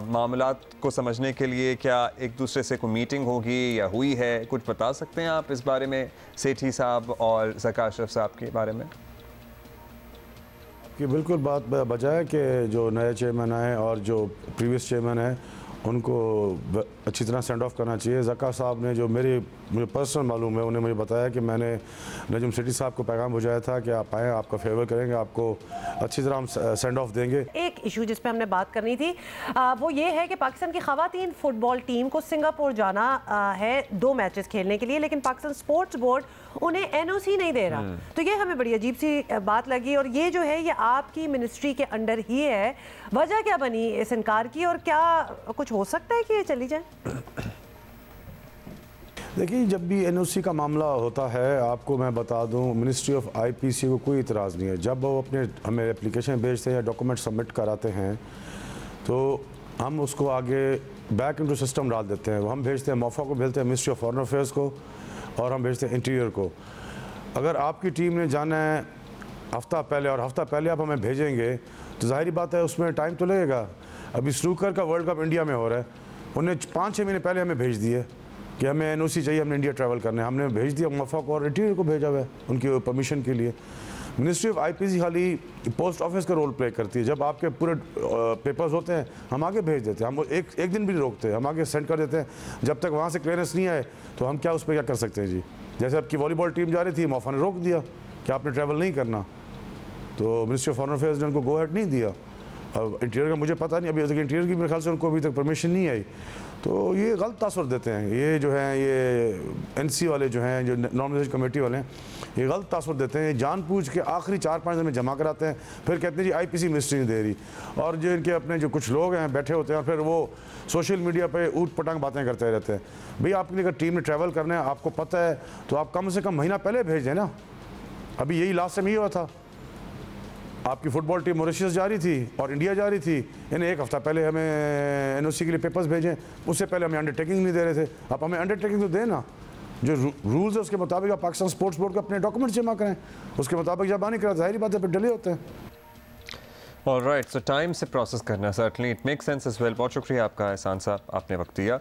S1: मामलात को समझने के लिए क्या एक दूसरे से कोई मीटिंग होगी या हुई है? कुछ बता सकते हैं आप इस बारे में, सेठी साहब और ज़का अशरफ साहब के बारे में?
S8: कि बिल्कुल बात बजाय कि जो नए चेयरमैन आए और जो प्रीवियस चेयरमैन है उनको अच्छी तरह सेंड ऑफ करना चाहिए। ज़का साहब ने जो मुझे पर्सनल मालूम है, उन्हें मुझे बताया कि मैंने नजम सेठी साहब को पैगाम भेजाया था कि आप आएँ, आपका फेवर करेंगे, आपको अच्छी तरह हम सेंड ऑफ देंगे। एक
S2: इशू जिस पे हमने बात करनी थी वो ये है कि पाकिस्तान की ख़वातीन फुटबॉल टीम को सिंगापुर जाना है 2 मैचेस खेलने के लिए, लेकिन पाकिस्तान स्पोर्ट्स बोर्ड उन्हें एनओसी नहीं दे रहा। तो ये हमें बड़ी अजीब सी बात लगी, और ये जो है ये आपकी मिनिस्ट्री के अंडर ही है। वजह क्या बनी इस इनकार की, और क्या कुछ हो सकता है कि ये चली जाए?
S8: देखिए, जब भी एनओसी का मामला होता है, आपको मैं बता दूं, मिनिस्ट्री ऑफ आईपीसी को कोई इतराज़ नहीं है। जब वो हमें एप्लीकेशन भेजते हैं या डॉक्यूमेंट सबमिट कराते हैं तो हम उसको आगे बैक इनटू सिस्टम डाल देते हैं। हम भेजते हैं मोफा को, भेजते हैं मिनिस्ट्री ऑफ फॉरेन अफेयर्स को, और हम भेजते हैं इंटीरियर को। अगर आपकी टीम ने जाना है हफ़्ता पहले और हफ़्ता पहले आप हमें भेजेंगे तो ज़ाहिर बात है उसमें टाइम तो लगेगा। अभी स्नूकर का वर्ल्ड कप इंडिया में हो रहा है, उन्हें 5-6 महीने पहले हमें भेज दिए कि हमें एनओसी चाहिए, हमने इंडिया ट्रैवल करना है। हमने भेज दिया मोफा को और इंटीरियर को भेजा हुआ है उनकी परमिशन के लिए। मिनिस्ट्री ऑफ आईपीसी खाली पोस्ट ऑफिस का रोल प्ले करती है। जब आपके पूरे पेपर्स होते हैं हम आगे भेज देते हैं, हम एक दिन भी नहीं रोकते, हम आगे सेंड कर देते हैं। जब तक वहाँ से क्लियरेंस नहीं आए तो हम क्या उस पर क्या कर सकते हैं जी। जैसे आपकी वॉलीबॉल टीम जा रही थी, मोफा ने रोक दिया कि आपने ट्रैवल नहीं करना, तो मिनिस्ट्री ऑफ फॉरेन अफेयर्स ने उनको गो हेड नहीं दिया। अब इंटीरियर का मुझे पता नहीं, अभी तक इंटीरियर की मेरे ख्याल से उनको अभी तक परमिशन नहीं आई। तो ये गलत तासुर देते हैं, ये जो है ये एनसी वाले जो हैं, जो नॉमिनेशन कमेटी वाले हैं, ये गलत तासुर देते हैं। जानबूझ के आखिरी 4-5 दिन में जमा कराते हैं, फिर कहते हैं जी आईपीसी मिनिस्ट्री नहीं दे रही। और जो इनके अपने जो कुछ लोग हैं बैठे होते हैं, फिर वो सोशल मीडिया पे ऊट पटांग बातें करते रहते हैं। भाई आपकी अगर टीम ने ट्रैवल करना है, आपको पता है, तो आप कम से कम महीना पहले भेज दें ना। अभी यही लास्ट टाइम ये हुआ था, आपकी फुटबॉल टीम मॉरिशस जा रही थी और इंडिया जा रही थी, इन्हें 1 हफ्ता पहले हमें एनओसी के लिए पेपर्स भेजें, उससे पहले हमें अंडरटेकिंग नहीं दे रहे थे। आप हमें अंडरटेकिंग तो दें ना, जो रूल्स है उसके मुताबिक आप पाकिस्तान स्पोर्ट्स बोर्ड को अपने डॉक्यूमेंट जमा करें, उसके मुताबिक जब नहीं करा जाहिर बात है फिर डिले होते हैं।
S1: ऑलराइट, सो टाइम से प्रोसेस करना certainly it make sense as well. बहुत शुक्रिया आपका एहसान साहब, आपने वक्त दिया।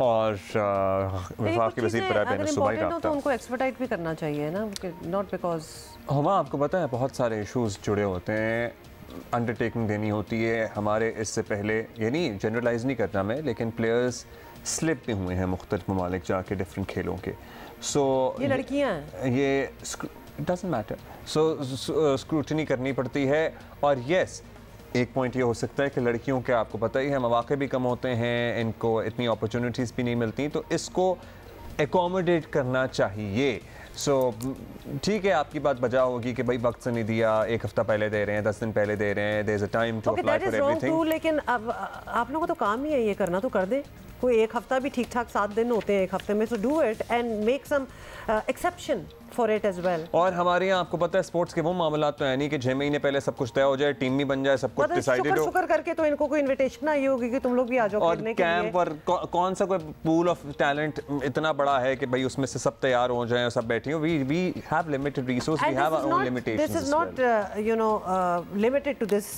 S1: और वफाक के वज़ीर बराए बैनुल सूबाई राब्ता,
S2: तो उनको एक्सपर्टाइज भी करना चाहिए ना, नॉट बिकॉज
S1: हुमा आपको पता है बहुत सारे इश्यूज जुड़े होते हैं, अंडरटेकिंग देनी होती है। हमारे इससे पहले ये नहीं जनरलाइज नहीं करना मैं, लेकिन प्लेयर्स स्लिप भी हुए हैं मुख्तलिफ ममालिक जाके डिफरेंट खेलों के। सो
S2: ये लड़कियाँ
S1: ये डजंट मैटर, सो स्क्रूटनी करनी पड़ती है। और यस, एक पॉइंट ये हो सकता है कि लड़कियों के आपको पता ही है मौके भी कम होते हैं, इनको इतनी अपॉर्चुनिटीज़ भी नहीं मिलती, तो इसको एकोमोडेट करना चाहिए। सो ठीक है, आपकी बात बजा होगी कि भाई वक्त से नहीं दिया, 1 हफ्ता पहले दे रहे हैं, 10 दिन पहले दे रहे हैं, there is a time to apply for everything.
S2: लेकिन अब आप लोगों को तो काम ही है ये करना, तो कर दे। कोई 1 हफ्ता भी ठीक ठाक 7 दिन होते हैं 1 हफ्ते में, so do it and make some exception for it as well.
S1: और हमारे यहाँ आपको पता है स्पोर्ट्स के वो मामला तो है नहीं कि 6 महीने पहले सब कुछ तय हो जाए, टीम भी बन जाए, सब कुछ डिसाइडेड हो।
S2: शुक्र करके तो इनको कोई इनविटेशन आई होगी कि तुम लोग भी आ जाओ खेलने के लिए।
S1: और कैंप और कौन सा कोई पूल ऑफ टैलेंट इतना बड़ा है कि भाई उसमें से सब तैयार हो जाएं और सब बैठे हो। We have limited resource, we have our own limitations.
S2: This is not you know limited to this.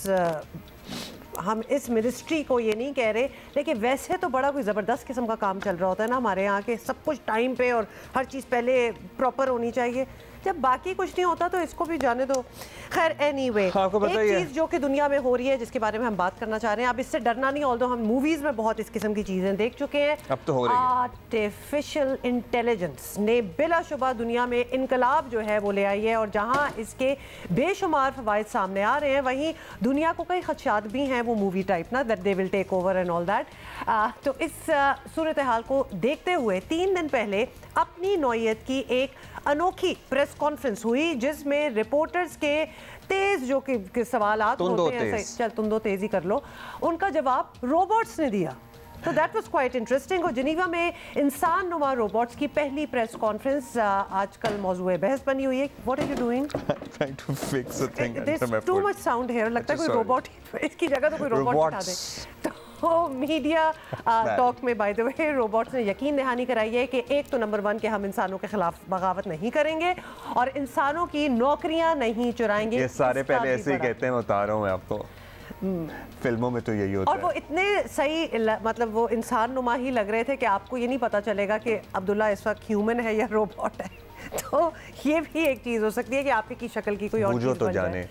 S2: हम इस मिनिस्ट्री को ये नहीं कह रहे, लेकिन वैसे तो बड़ा कोई ज़बरदस्त किस्म का काम चल रहा होता है ना हमारे यहाँ के, सब कुछ टाइम पे और हर चीज़ पहले प्रॉपर होनी चाहिए। जब बाकी कुछ नहीं होता तो इसको भी जाने दो। खैर एनीवे, एक चीज़ जो कि दुनिया में हो रही है जिसके बारे में हम बात करना चाह रहे हैं, अब इससे डरना नहीं, ऑल्दो हम मूवीज़ में बहुत इस किस्म की चीज़ें देख चुके हैं।
S1: अब तो हो रही है।
S2: आर्टिफिशियल इंटेलिजेंस ने बिलाशुबा दुनिया में इनकलाब जो है वो ले आई है, और जहाँ इसके बेशुमार फ़वाइद सामने आ रहे हैं, वहीं दुनिया को कई खदशात भी हैं, वो मूवी टाइप ना, that they will take over and all that. तो इस सूरत हाल को देखते हुए 3 दिन पहले अपनी नौयत की एक अनोखी प्रेस कॉन्फ्रेंस हुई, जिसमें रिपोर्टर्स के तेज जो कि सवालात होते हैं, चल तुम दो तेजी कर लो, उनका जवाब रोबोट्स ने दिया। तो दैट वाज क्वाइट इंटरेस्टिंग। और जिनीवा में इंसान नुमा रोबोट्स की पहली प्रेस कॉन्फ्रेंस आजकल मौजूए बहस बनी हुई है। What are you doing?
S1: Trying to fix a thing
S2: There's
S1: under my
S2: too
S1: foot.
S2: much sound here. लगता है कोई
S1: Sorry.
S2: रोबोट इसकी जगह तो कोई रोबोट उठा दे। तो मीडिया टॉक में बाय द वे रोबोट्स ने यकीन दहानी कराई है कि एक तो नंबर 1 के हम इंसानों के खिलाफ बगावत नहीं करेंगे और इंसानों की नौकरियां नहीं चुराएंगे।
S1: ये सारे पहले ऐसे ही कहते हैं, मैं बता रहा हूँ मैं आपको, फिल्मों में तो यही होता है।
S2: और वो इतने सही मतलब वो इंसान नुमा ही लग रहे थे कि आपको ये नहीं पता चलेगा कि अब्दुल्ला इस वक्त ह्यूमन है या रोबोट है। तो ये भी एक चीज़ हो सकती है कि आपकी की शक्ल की कोई और चीज़
S1: तो जाने।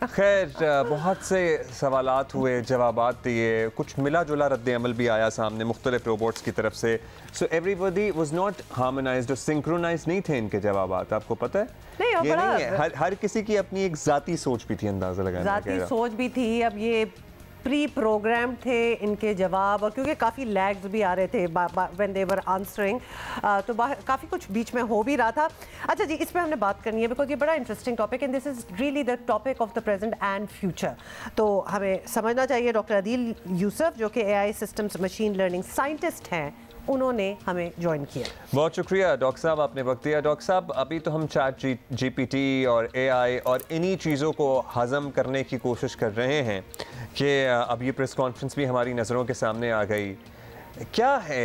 S1: खैर बहुत से सवालात हुए, जवाबात दिए, कुछ मिला जुला रद्द अमल भी आया सामने मुख्तलिफ रोबोट्स की तरफ से। So everybody was not harmonised और सिंक्रोनाइज्ड नहीं थे इनके जवाबात, आपको पता है?
S2: नहीं,
S1: ये नहीं है, हर किसी की अपनी एक ज़ाती सोच भी थी, अंदाज़ा लगाने का
S2: ज़ाती सोच भी थी। अब ये प्री प्रोग्राम थे इनके जवाब, और क्योंकि काफ़ी लैग्स भी आ रहे थे व्हेन दे वर आंसरिंग, तो काफ़ी कुछ बीच में हो भी रहा था। अच्छा जी, इस पर हमने बात करनी है बिकॉज ये बड़ा interesting topic and this is really the topic of the present and future. तो हमें समझना चाहिए डॉक्टर अदील यूसुफ जो कि AI systems machine learning scientist हैं, उन्होंने हमें ज्वाइन किया। बहुत
S1: शुक्रिया डॉक्टर साहब, आपने वक्त दिया। डॉक्टर साहब, अभी तो हम चैट GPT और AI और इन्हीं चीज़ों को हज़म करने की कोशिश कर रहे हैं कि अब ये प्रेस कॉन्फ्रेंस भी हमारी नज़रों के सामने आ गई। क्या है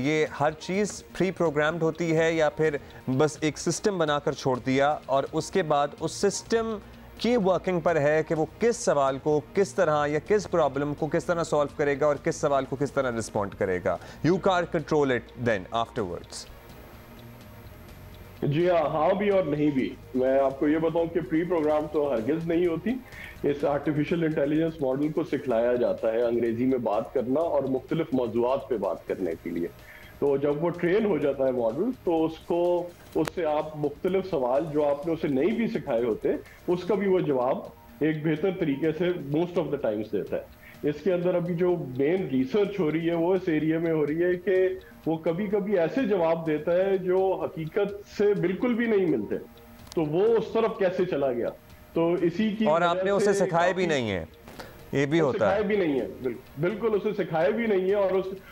S1: ये हर चीज़ प्री प्रोग्राम्ड होती है या फिर बस एक सिस्टम बनाकर छोड़ दिया और उसके बाद उस सिस्टम की वर्किंग पर है कि वो किस सवाल को किस तरह या किस प्रॉब्लम को किस तरह सॉल्व करेगा और किस सवाल को किस तरह रिस्पॉन्ड करेगा? You can control it then afterwards.
S9: जी हाँ भी और नहीं भी। मैं आपको ये बताऊं कि प्री प्रोग्राम तो हरगिज नहीं होती। इस आर्टिफिशियल इंटेलिजेंस मॉडल को सिखलाया जाता है अंग्रेजी में बात करना और मुख्तलिफ मौज़ूआत पे बात करने के लिए। तो जब वो ट्रेन हो जाता है मॉडल तो उससे आप मुख्तलिफ सवाल जो आपने उसे नहीं भी सिखाए होते उसका भी वो जवाब एक बेहतर तरीके से मोस्ट ऑफ द टाइम्स देता है। इसके अंदर अभी जो मेन रिसर्च हो रही है वो इस एरिया में हो रही है कि वो कभी कभी ऐसे जवाब देता है जो हकीकत से बिल्कुल भी नहीं मिलते, तो वो उस तरफ कैसे चला गया। तो इसी की
S1: और आपने उसे सिखाए भी नहीं है, ये भी होता है।
S9: सिखाए भी नहीं है, बिल्कुल उसे सिखाए भी नहीं है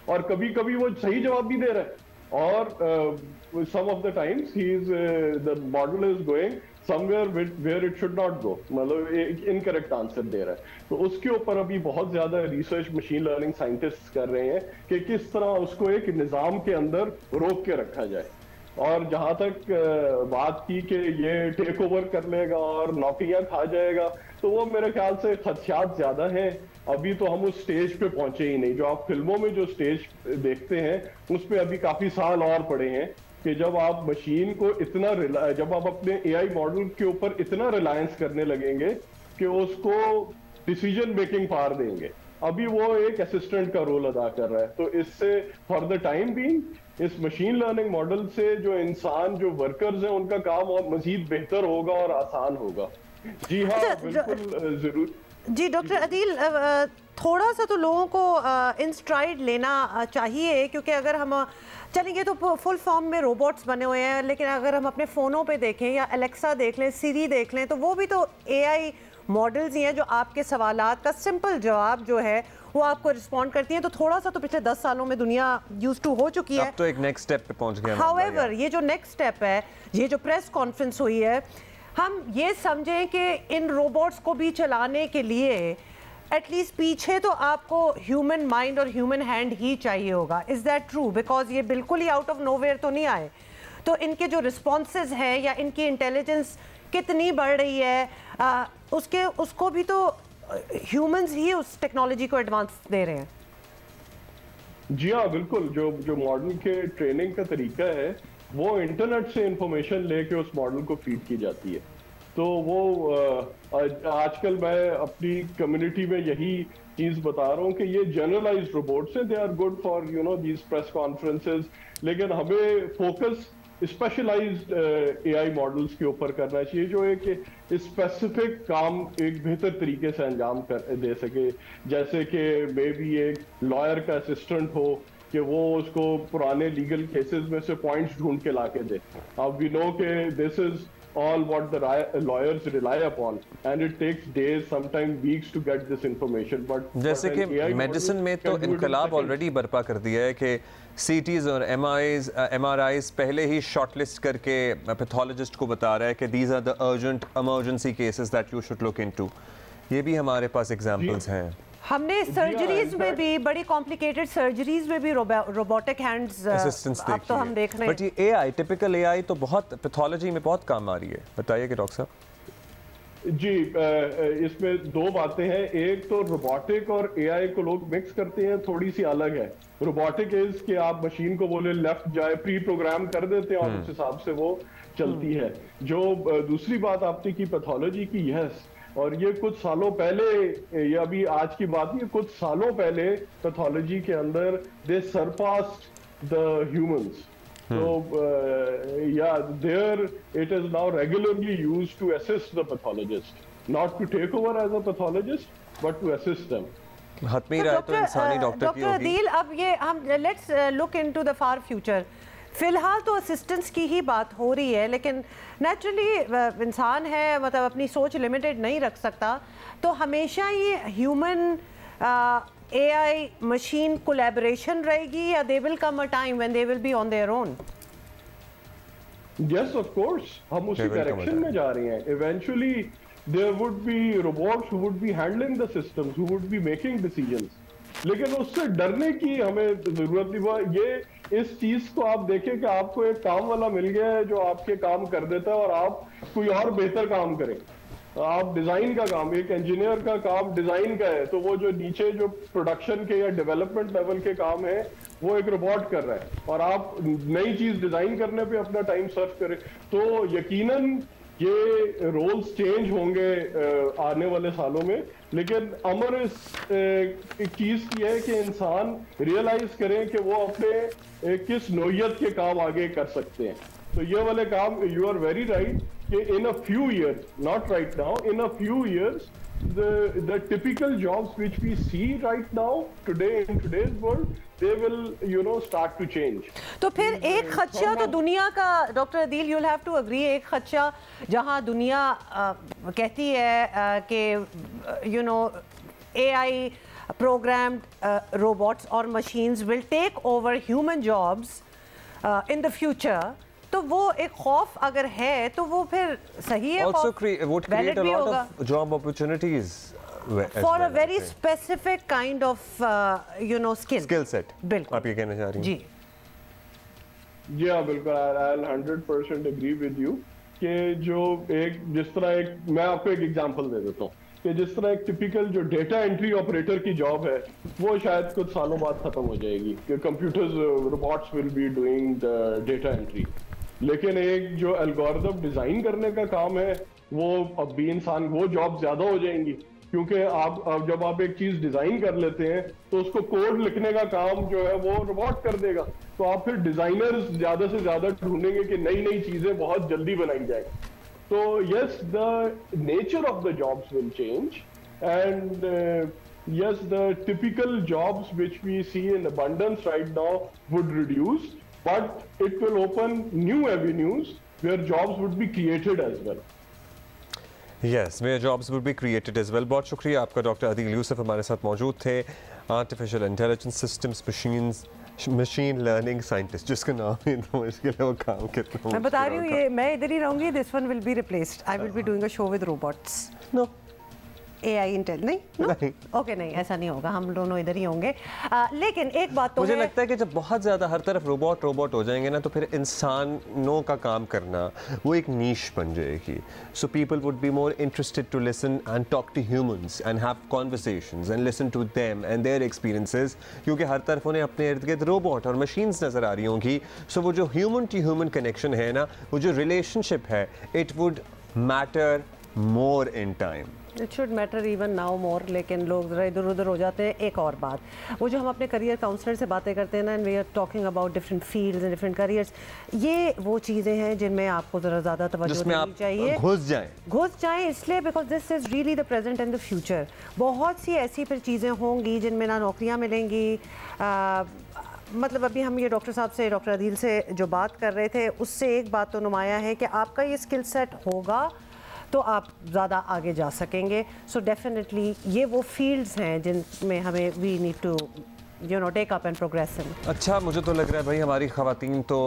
S9: और कभी कभी वो सही जवाब भी दे रहा है और some of the times he is the model is going somewhere where it should not go, मतलब एक इनकरेक्ट आंसर दे रहा है। तो उसके ऊपर अभी बहुत ज्यादा रिसर्च मशीन लर्निंग साइंटिस्ट कर रहे हैं कि किस तरह उसको एक निजाम के अंदर रोक के रखा जाए। और जहां तक बात की कि ये टेक ओवर कर लेगा और नौकरियां खा जाएगा, तो वो मेरे ख्याल से खदशात ज्यादा हैं। अभी तो हम उस स्टेज पे पहुंचे ही नहीं। जो आप फिल्मों में जो स्टेज देखते हैं उस पे अभी काफी साल और पड़े हैं कि जब आप मशीन को इतना जब आप अपने AI मॉडल के ऊपर इतना रिलायंस करने लगेंगे कि उसको डिसीजन मेकिंग पावर देंगे। अभी वो एक असिस्टेंट का रोल अदा कर रहा है। तो इससे फॉर द टाइम बीइंग इस मशीन लर्निंग मॉडल से जो इंसान जो वर्कर्स हैं उनका काम और मजीद बेहतर होगा और आसान होगा। जी हाँ, बिल्कुल जरूर।
S2: जी डॉक्टर अदील, थोड़ा सा तो लोगों को इन स्ट्राइड लेना चाहिए, क्योंकि अगर हम चलेंगे तो फुल फॉर्म में रोबोट्स बने हुए हैं, लेकिन अगर हम अपने फ़ोनों पे देखें या एलेक्सा देख लें, सीरी देख लें, तो वो भी तो AI मॉडल्स ही हैं जो आपके सवालात का सिंपल जवाब जो है वो आपको रिस्पॉन्ड करती हैं। तो थोड़ा सा तो पिछले 10 सालों में दुनिया यूज्ड टू हो चुकी है।
S1: अब तो एक नेक्स्ट स्टेप पे पहुंच गए।
S2: हाउएवर ये जो नेक्स्ट स्टेप है, ये जो प्रेस कॉन्फ्रेंस हुई है, हम ये समझें कि इन रोबोट्स को भी चलाने के लिए एटलीस्ट पीछे तो आपको ह्यूमन माइंड और ह्यूमन हैंड ही चाहिए होगा। Is that true? बिकॉज ये बिल्कुल ही आउट ऑफ नोवेयर तो नहीं आए। तो इनके जो रिस्पॉन्सेज हैं या इनकी इंटेलिजेंस कितनी बढ़ रही है, उसको भी तो ह्यूमंस ही उस टेक्नोलॉजी को एडवांस दे रहे हैं।
S9: जी हाँ, बिल्कुल। जो मॉडल के ट्रेनिंग का तरीका है वो इंटरनेट से इंफॉर्मेशन लेके उस मॉडल को फीड की जाती है। तो वो आजकल मैं अपनी कम्युनिटी में यही चीज बता रहा हूँ कि ये जनरलाइज्ड रोबोट्स हैं, they are good for these press conferences, लेकिन हमें फोकस स्पेशलाइज्ड AI मॉडल्स के ऊपर करना चाहिए जो एक स्पेसिफिक काम एक बेहतर तरीके से अंजाम दे सके। जैसे कि मे बी एक लॉयर का असिस्टेंट हो कि वो उसको पुराने लीगल केसेस में से पॉइंट्स ढूंढ के लाके दे। अब वी नो के this is all what the lawyers rely upon, and it takes days, sometimes weeks to get this information. But
S1: जैसे कि मेडिसिन में तो इनकलाब ऑलरेडी बर्पा कर दिया है कि CTs और MRIs पहले ही शॉर्टलिस्ट करके पैथोलॉजिस्ट को बता रहा है कि these are the urgent emergency cases that you should look into. ये भी हमारे पास एग्जांपल्स हैं।
S2: हमने सर्जरीज में भी, बड़ी कॉम्प्लिकेटेड सर्जरीज में भी रोबोटिक हैंड्स अब तो हम देख रहे हैं।
S1: बट ये AI, टिपिकल AI तो बहुत पैथोलॉजी में बहुत काम आ रही है। बताइए कि डॉक्टर साहब।
S9: जी, इसमें दो बातें हैं। एक तो रोबोटिक और AI को लोग मिक्स करते हैं, थोड़ी सी अलग है। रोबोटिक इज कि आप मशीन को बोले लेफ्ट जाए, प्री प्रोग्राम कर देते हैं और उस हिसाब से वो चलती है। जो दूसरी बात आपने की पैथोलॉजी की, यस, और ये कुछ सालों पहले, ये अभी आज की बात नहीं, कुछ सालों पहले पैथोलॉजी के अंदर they surpassed the humans. So there it is now regularly used to assist the pathologist, not to take over as a pathologist, but to assist them.
S1: हतमी राय तो इंसानी डॉक्टर की होगी।
S2: डॉक्टर अदील, अब ये हम let's look into the far future. फिलहाल तो assistance की ही बात हो रही है, लेकिन नेचुरली इंसान है, मतलब अपनी सोच लिमिटेड नहीं रख सकता, तो हमेशा ये ह्यूमन AI मशीन कोलैबोरेशन रहेगी या they will come a time when they will be on their own?
S9: Yes, of course, हम उसी डायरेक्शन में जा रहे हैं। Eventually there would be robots who would be handling the systems, who would be making decisions. लेकिन उससे डरने की हमें जरूरत नहीं। ये इस चीज को आप देखें कि आपको एक काम वाला मिल गया है जो आपके काम कर देता है और आप कोई और बेहतर काम करें। आप डिजाइन का काम, एक इंजीनियर का काम डिजाइन का है, तो वो जो नीचे जो प्रोडक्शन के या डेवलपमेंट लेवल के काम है वो एक रोबोट कर रहा है, और आप नई चीज डिजाइन करने पे अपना टाइम सर्व करें, तो यकीनन ये रोल्स चेंज होंगे आने वाले सालों में। लेकिन अमर इस चीज की है कि इंसान रियलाइज करें कि वो अपने किस नौयत के काम आगे कर सकते हैं। तो ये वाले काम, you are very right, in a few years, not right now, in a few years, the typical jobs which we see right now today in today's world, they will, you know, start to change.
S2: तो फिर एक खदशा तो दुनिया का, doctor Adeel, you'll have to agree, एक खदशा जहां दुनिया कहती है कि you know AI programmed robots or machines will take over human jobs in the future, तो वो एक खौफ अगर है तो वो फिर सही है।
S1: Also would create a lot of job opportunities
S2: for a very specific kind of you know skill set.
S1: बिल्कुल, आप ये कहना चाह रही हैं?
S2: जी
S9: हाँ, बिल्कुल, I'll 100% agree with you कि जो एक, जिस तरह एक, मैं आपको एक एग्जांपल दे देता हूँ कि जिस तरह एक टिपिकल जो डेटा एंट्री ऑपरेटर की जॉब है वो शायद कुछ सालों बाद खत्म हो जाएगी कि computers, robots will be doing the data entry. लेकिन एक जो एल्गोरिथम डिजाइन करने का काम है वो अब भी इंसान, वो जॉब ज्यादा हो जाएंगी, क्योंकि आप जब आप एक चीज डिजाइन कर लेते हैं तो उसको कोड लिखने का काम जो है वो रोबोट कर देगा, तो आप फिर डिजाइनर्स ज्यादा से ज्यादा ढूंढेंगे कि नई नई चीजें बहुत जल्दी बनाई जाए। तो yes, the nature of the jobs will change, and yes, the typical jobs which we see in abundance right now would reduce, but it will open new avenues where jobs would be created as well.
S1: Yes, where jobs would be created as well. बहुत शुक्रिया आपका doctor Adeel Yusuf हमारे साथ मौजूद थे, artificial intelligence systems, machine learning scientist, जिसका नाम ही इतना मुश्किल है, वो काम कितना
S2: मैं बता रही हूँ, ये मैं इधर ही रहूँगी, this one will be replaced, I will be doing a show with robots.
S1: No
S2: AI intel नहीं, ओके, नहीं, ऐसा नहीं होगा, हम दोनों इधर ही होंगे। लेकिन एक बात तो
S1: मुझे लगता है कि जब बहुत ज़्यादा हर तरफ रोबोट हो जाएंगे ना, तो फिर इंसानों का काम करना वो एक नीश बन जाएगी। So people would be more interested to listen and talk to humans and have conversations and listen to them and their experiences, क्योंकि हर तरफ उन्हें अपने इर्द गिर्द रोबोट और मशीन्स नज़र आ रही होंगी। सो वो जो ह्यूमन टू ह्यूमन कनेक्शन है ना, वो जो रिलेशनशिप है, it would matter more in time.
S2: It should matter even now more, लेकिन लोग ज़रा इधर उधर हो जाते हैं। एक और बात, वो जो हम अपने करियर काउंसलर से बातें करते हैं ना, and we are talking about different fields and different careers, ये वो चीज़ें हैं जिनमें आपको ज़रा ज़्यादा तवज्जो देनी चाहिए, घुस जाएं, इसलिए because this is really the present and the future. बहुत सी ऐसी फिर चीज़ें होंगी जिनमें ना नौकरियाँ मिलेंगी, मतलब अभी हम ये डॉक्टर साहब से, डॉक्टर अदील से जो बात कर रहे थे, उससे एक बात तो नुमाया है कि आपका ये स्किल सेट होगा तो आप ज़्यादा आगे जा सकेंगे। सो डेफिनेटली ये वो फील्ड्स हैं जिनमें हमें we need to take up and progress in.
S1: अच्छा, मुझे तो लग रहा है भाई हमारी ख़वातीन तो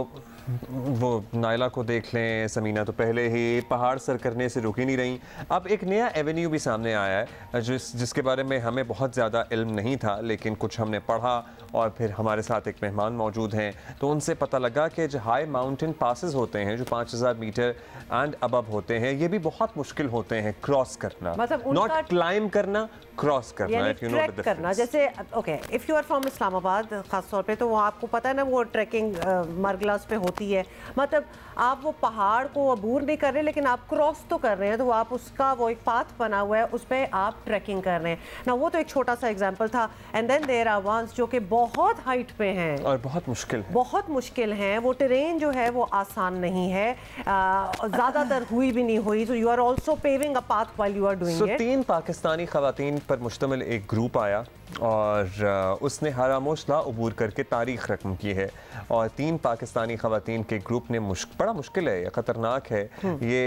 S1: वो नायला को देख लें, समीना तो पहले ही पहाड़ सर करने से रुक ही नहीं रही। अब एक नया एवेन्यू भी सामने आया है जिसके बारे में हमें बहुत ज़्यादा इल्म नहीं था, लेकिन कुछ हमने पढ़ा और फिर हमारे साथ एक मेहमान मौजूद हैं तो उनसे पता लगा कि जो हाई माउंटेन पासेस होते हैं जो 5000 मीटर एंड अबव होते हैं, ये भी बहुत मुश्किल होते हैं क्रॉस करना,
S2: मतलब
S1: नॉट क्लाइम करना, क्रॉस करना,
S2: if you know the difference. करना। जैसे okay, if you are from Islamabad ख़ास तौर पे, तो वो आपको पता है ना वो ट्रैकिंग मरगलास पे होती है, मतलब आप वो पहाड़ को अबूर नहीं कर रहे लेकिन आप क्रॉस तो कर रहे हैं, तो आप उसका वो एक पाथ बना हुआ है, उस पर आप ट्रैकिंग कर रहे हैं ना। वो तो एक छोटा सा एग्जांपल था। And then there are ones जो कि बहुत हाइट पे हैं
S1: और बहुत मुश्किल है, वो टेरेन जो है वो आसान नहीं है, ज़्यादातर हुई भी नहीं हुई। So you are also paving a path while you are doing it. 3 Pakistani खवातीन पर मुश्तमिल एक ग्रुप आया और उसने हरामोशला अबूर करके तारीख रकम की है, और 3 पाकिस्तानी खवातीन के ग्रुप ने बड़ा मुश्किल है, ख़तरनाक है ये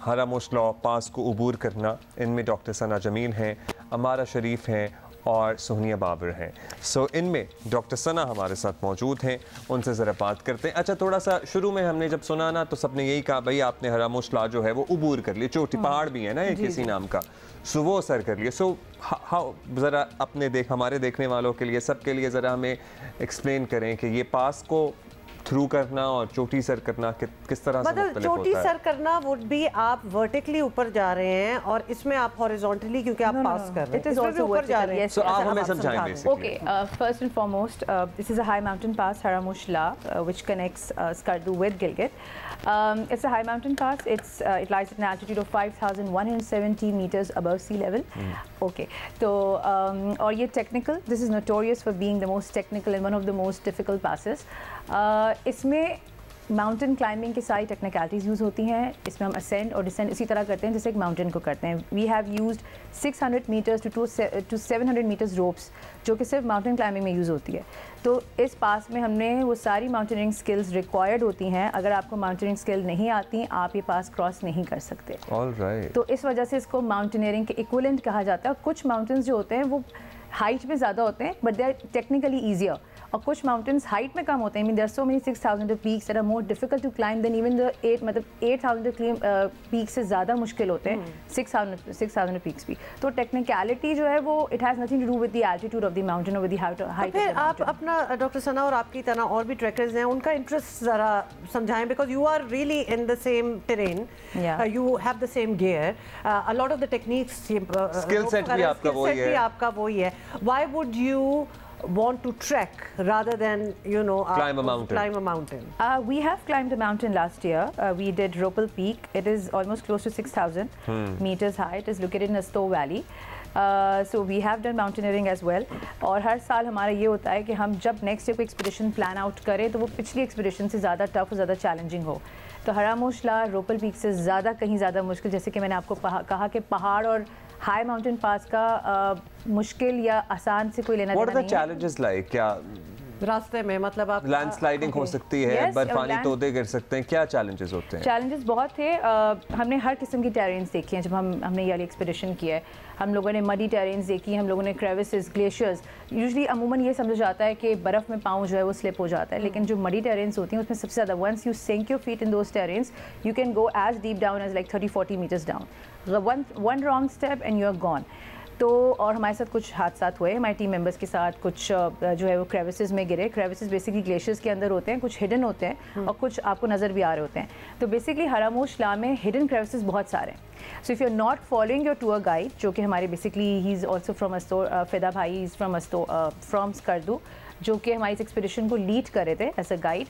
S1: हरामोशला पास को अबूर करना। इनमें डॉक्टर सना जमील हैं, अमारा शरीफ हैं और सुहनिया बाबर हैं। सो इनमें डॉक्टर सना हमारे साथ मौजूद हैं, उनसे ज़रा बात करते हैं। अच्छा, थोड़ा सा शुरू में हमने जब सुना ना तो सबने यही कहा भाई आपने हरामोशला जो है वो अबूर कर लिया, चोटी पहाड़ भी है ना एक किसी नाम का, सो वो सर कर लिए। सो हाउ, ज़रा हमारे देखने वालों के लिए, सबके लिए ज़रा हमें एक्सप्लेन करें कि ये पास को थ्रू करना और चोटी सर करना किस तरह से
S2: मतलब चोटी सर करना वुड भी आप वर्टिकली ऊपर जा रहे हैं और इसमें आप हॉरिजॉन्टली क्योंकि आप पास कर रहे हैं, इसमें भी ऊपर जा रहे हैं।
S1: सो आप हमें समझाएं basically.
S10: Okay, first and foremost this is a high mountain pass, Haramosh La, which connects Skardu with Gilgit. It's a high mountain pass. It lies at an altitude of 5,170 meters above sea level. Okay, तो और ये technical, this is notorious for being the most technical and one of the most difficult passes. इसमें mountain climbing की सारी technicalities use होती हैं। इसमें हम असेंड और डिसेंड इसी तरह करते हैं जैसे एक माउंटेन को करते हैं। वी हैव यूज्ड 600 मीटर्स टू 700 मीटर्स रोप्स जो कि सिर्फ माउंटेन क्लाइंबिंग में यूज़ होती है। तो इस पास में हमने वो सारी माउंटेनिंग स्किल्स रिक्वायर्ड होती हैं। अगर आपको माउंटेनिंग स्किल नहीं आती, आप ये पास क्रॉस नहीं कर सकते।
S1: Alright.
S10: तो इस वजह से इसको माउंटेनियरिंग के इक्विवेलेंट कहा जाता है। कुछ माउंटेन्स जो होते हैं वो हाइट में ज़्यादा होते हैं but they are technically easier, और कुछ माउंटेन्स हाइट में कम होते हैं। I mean, there are so many 6,000 peaks that are more difficult to climb than even the 8,000 peaks से ज़्यादा मुश्किल होते हैं 6,000 peaks भी। तो टेक्निकलिटी जो है वो it has nothing to do with the altitude of the mountain or with the height of the mountain।
S2: फिर आप अपना डॉक्टर सना और आपकी तरह और भी ट्रैकर्स हैं, उनका इंटरेस्ट ज़रा समझाएं, because you are really in the same terrain, you have the same gear, a lot of the techniques,
S1: skill set भी आपका वही है।
S2: Why would you want to trek rather than climb a mountain?
S10: We have climbed a mountain last year. We did Ropal Peak. It is almost close to 6,000 meters high. It is located in Asto Valley. So we have done mountaineering as well. और हर साल हमारा ये होता है कि हम जब next year कोई एक्सपीडिशन प्लान आउट करें तो वो पिछली एक्सपीडिशन से ज़्यादा टफ और ज़्यादा चैलेंजिंग हो। तो हरामोशला रोपल पीक से ज़्यादा कहीं ज़्यादा मुश्किल, जैसे कि मैंने आपको कहा कि पहाड़ और हाई माउंटेन पास का मुश्किल या आसान से कोई लेना देना नहीं है।
S1: What are the challenges like? क्या
S2: रास्ते में मतलब आप
S1: लैंडस्लाइडिंग हो सकती है, बर्फानी तोदे गिर सकते हैं, क्या चैलेंजेस होते हैं?
S10: चैलेंजेस बहुत थे। हमने हर किस्म की टेरेन्स देखी हैं जब हमने ये वाली एक्सपीडिशन किया है। हम लोगों ने मडी टेरेन्स देखी, हम लोगों ने क्रेविसेस, ग्लेशियर्स। यूजुअली अमूमन ये समझा जाता है कि बर्फ़ में पाँव जो है वो स्लिप हो जाता है, लेकिन जो मडी टेरेन्स होती हैं उसमें सबसे ज़्यादा ones you sink your feet in those terrains you can go as deep down as like 30-40 metres down. One wrong step and you are gone. तो और हमारे साथ कुछ हादसा हुए हमारे टीम मेंबर्स के साथ। कुछ जो है वो क्रेविसेस में गिरे। क्रेविसेस बेसिकली ग्लेशियर्स के अंदर होते हैं, कुछ हिडन होते हैं और कुछ आपको नज़र भी आ रहे होते हैं। तो बेसिकली हरामोशला में हिडन क्रेविसेस बहुत सारे हैं। So if you are not following your tour guide, जो कि हमारे basically he is also from Astore, Fida भाई is from Astore from Skardu, जो कि हमारी इस एक्सपीडिशन को लीड कर रहे थे एज अ गाइड।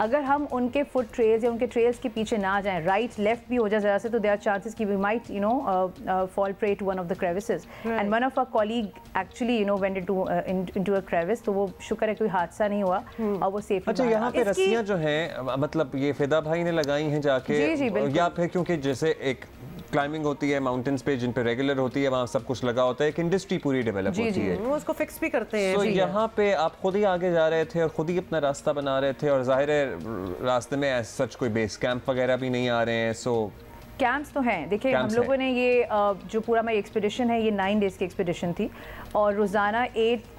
S10: अगर हम उनके फुट ट्रेल्स या उनके ट्रेल्स के पीछे ना जाएं, राइट लेफ्ट भी हो जाए ज़रा से, तो देयर आर चांसेस कि we might fall prey to one of the crevices. And one of our colleague actually went into a crevice. तो वो शुक्र है कोई हादसा नहीं हुआ और वो सेफ।
S1: अच्छा, यहाँ पे रस्सियाँ जो हैं मतलब ये फिदा भाई ने लगाई हैं जाके,
S10: जी,
S1: या फिर क्योंकि जैसे एक क्लाइंबिंग होती है माउंटेन्स पे जिन पे रेगुलर होती है, वहाँ सब कुछ लगा होता है, एक इंडस्ट्री पूरी डेवलप होती है,
S2: वो उसको फिक्स भी करते हैं।
S1: तो यहाँ पे आप खुद ही आगे जा रहे थे और खुद ही अपना रास्ता बना रहे थे, और जाहिर है रास्ते में ऐसा सच कोई बेस कैंप वगैरह भी नहीं आ रहे हैं। सो
S10: कैंप्स तो हैं, देखिए हम लोगों ने ये जो पूरा मेरी एक्सपीडिशन है ये 9 डेज़ की एक्सपीडिशन थी, और रोज़ाना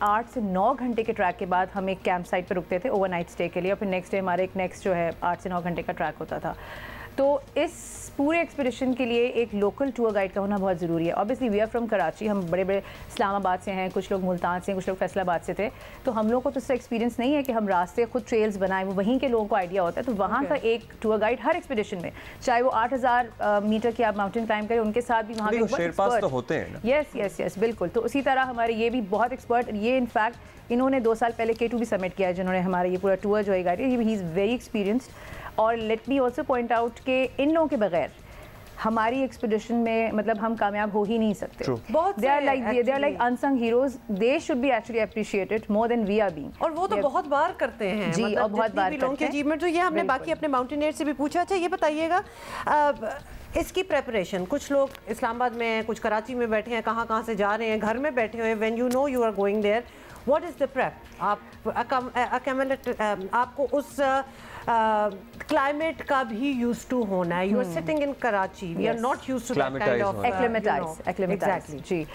S10: 8 से 9 घंटे के ट्रैक के बाद हम एक कैंप साइट पर रुकते थे ओवरनाइट स्टे के लिए, और फिर नेक्स्ट डे हमारा एक नेक्स्ट जो है 8 से 9 घंटे का ट्रैक होता था। तो इस पूरे एक्सपीडिशन के लिए एक लोकल टूर गाइड का होना बहुत ज़रूरी है। Obviously we are from Karachi, हम बड़े बड़े इस्लामाबाद से हैं, कुछ लोग मुल्तान से हैं, कुछ लोग फैसलाबाद से थे, तो हम लोग को तो इसका एक्सपीरियंस नहीं है कि हम रास्ते खुद ट्रेल्स बनाएं, वो वहीं के लोगों को आइडिया होता है। तो वहाँ का एक टूर गाइड हर एक्सपीडिशन में, चाहे वो 8000 मीटर की आप माउंटेन क्लाइंब करें, उनके साथ भी वहाँ
S1: शेरपास तो होते हैं।
S10: यस बिल्कुल। तो उसी तरह हमारे ये भी बहुत एक्सपर्ट, ये इनफैक्ट इन्होंने 2 साल पहले K2 भी सबमिट किया है, जिन्होंने हमारा ये पूरा टूर जो है guide, he is very experienced. और let me also point out कि इन लोगों के बगैर हमारी एक्सपीडिशन में मतलब हम कामयाब हो ही नहीं सकते।
S2: बहुत
S10: they are like unsung heroes, they should be actually appreciated more than we are being.
S2: और वो तो बहुत बार करते हैं
S10: जी,
S2: मतलब
S10: और बहुत बार
S2: लोगों के अचीवमेंट। तो ये हमने बाकी अपने माउंटेनियर से भी पूछा। अच्छा ये बताइएगा इसकी प्रेपरेशन, कुछ लोग इस्लामाबाद में हैं, कुछ कराची में बैठे हैं, कहाँ से जा रहे हैं, घर में बैठे हुए, when you know you are going there, what is the prep? आपको उस क्लाइमेट का भी यूज टू होना है। You are sitting in Karachi, we are not used to that kind of
S10: acclimatize. जी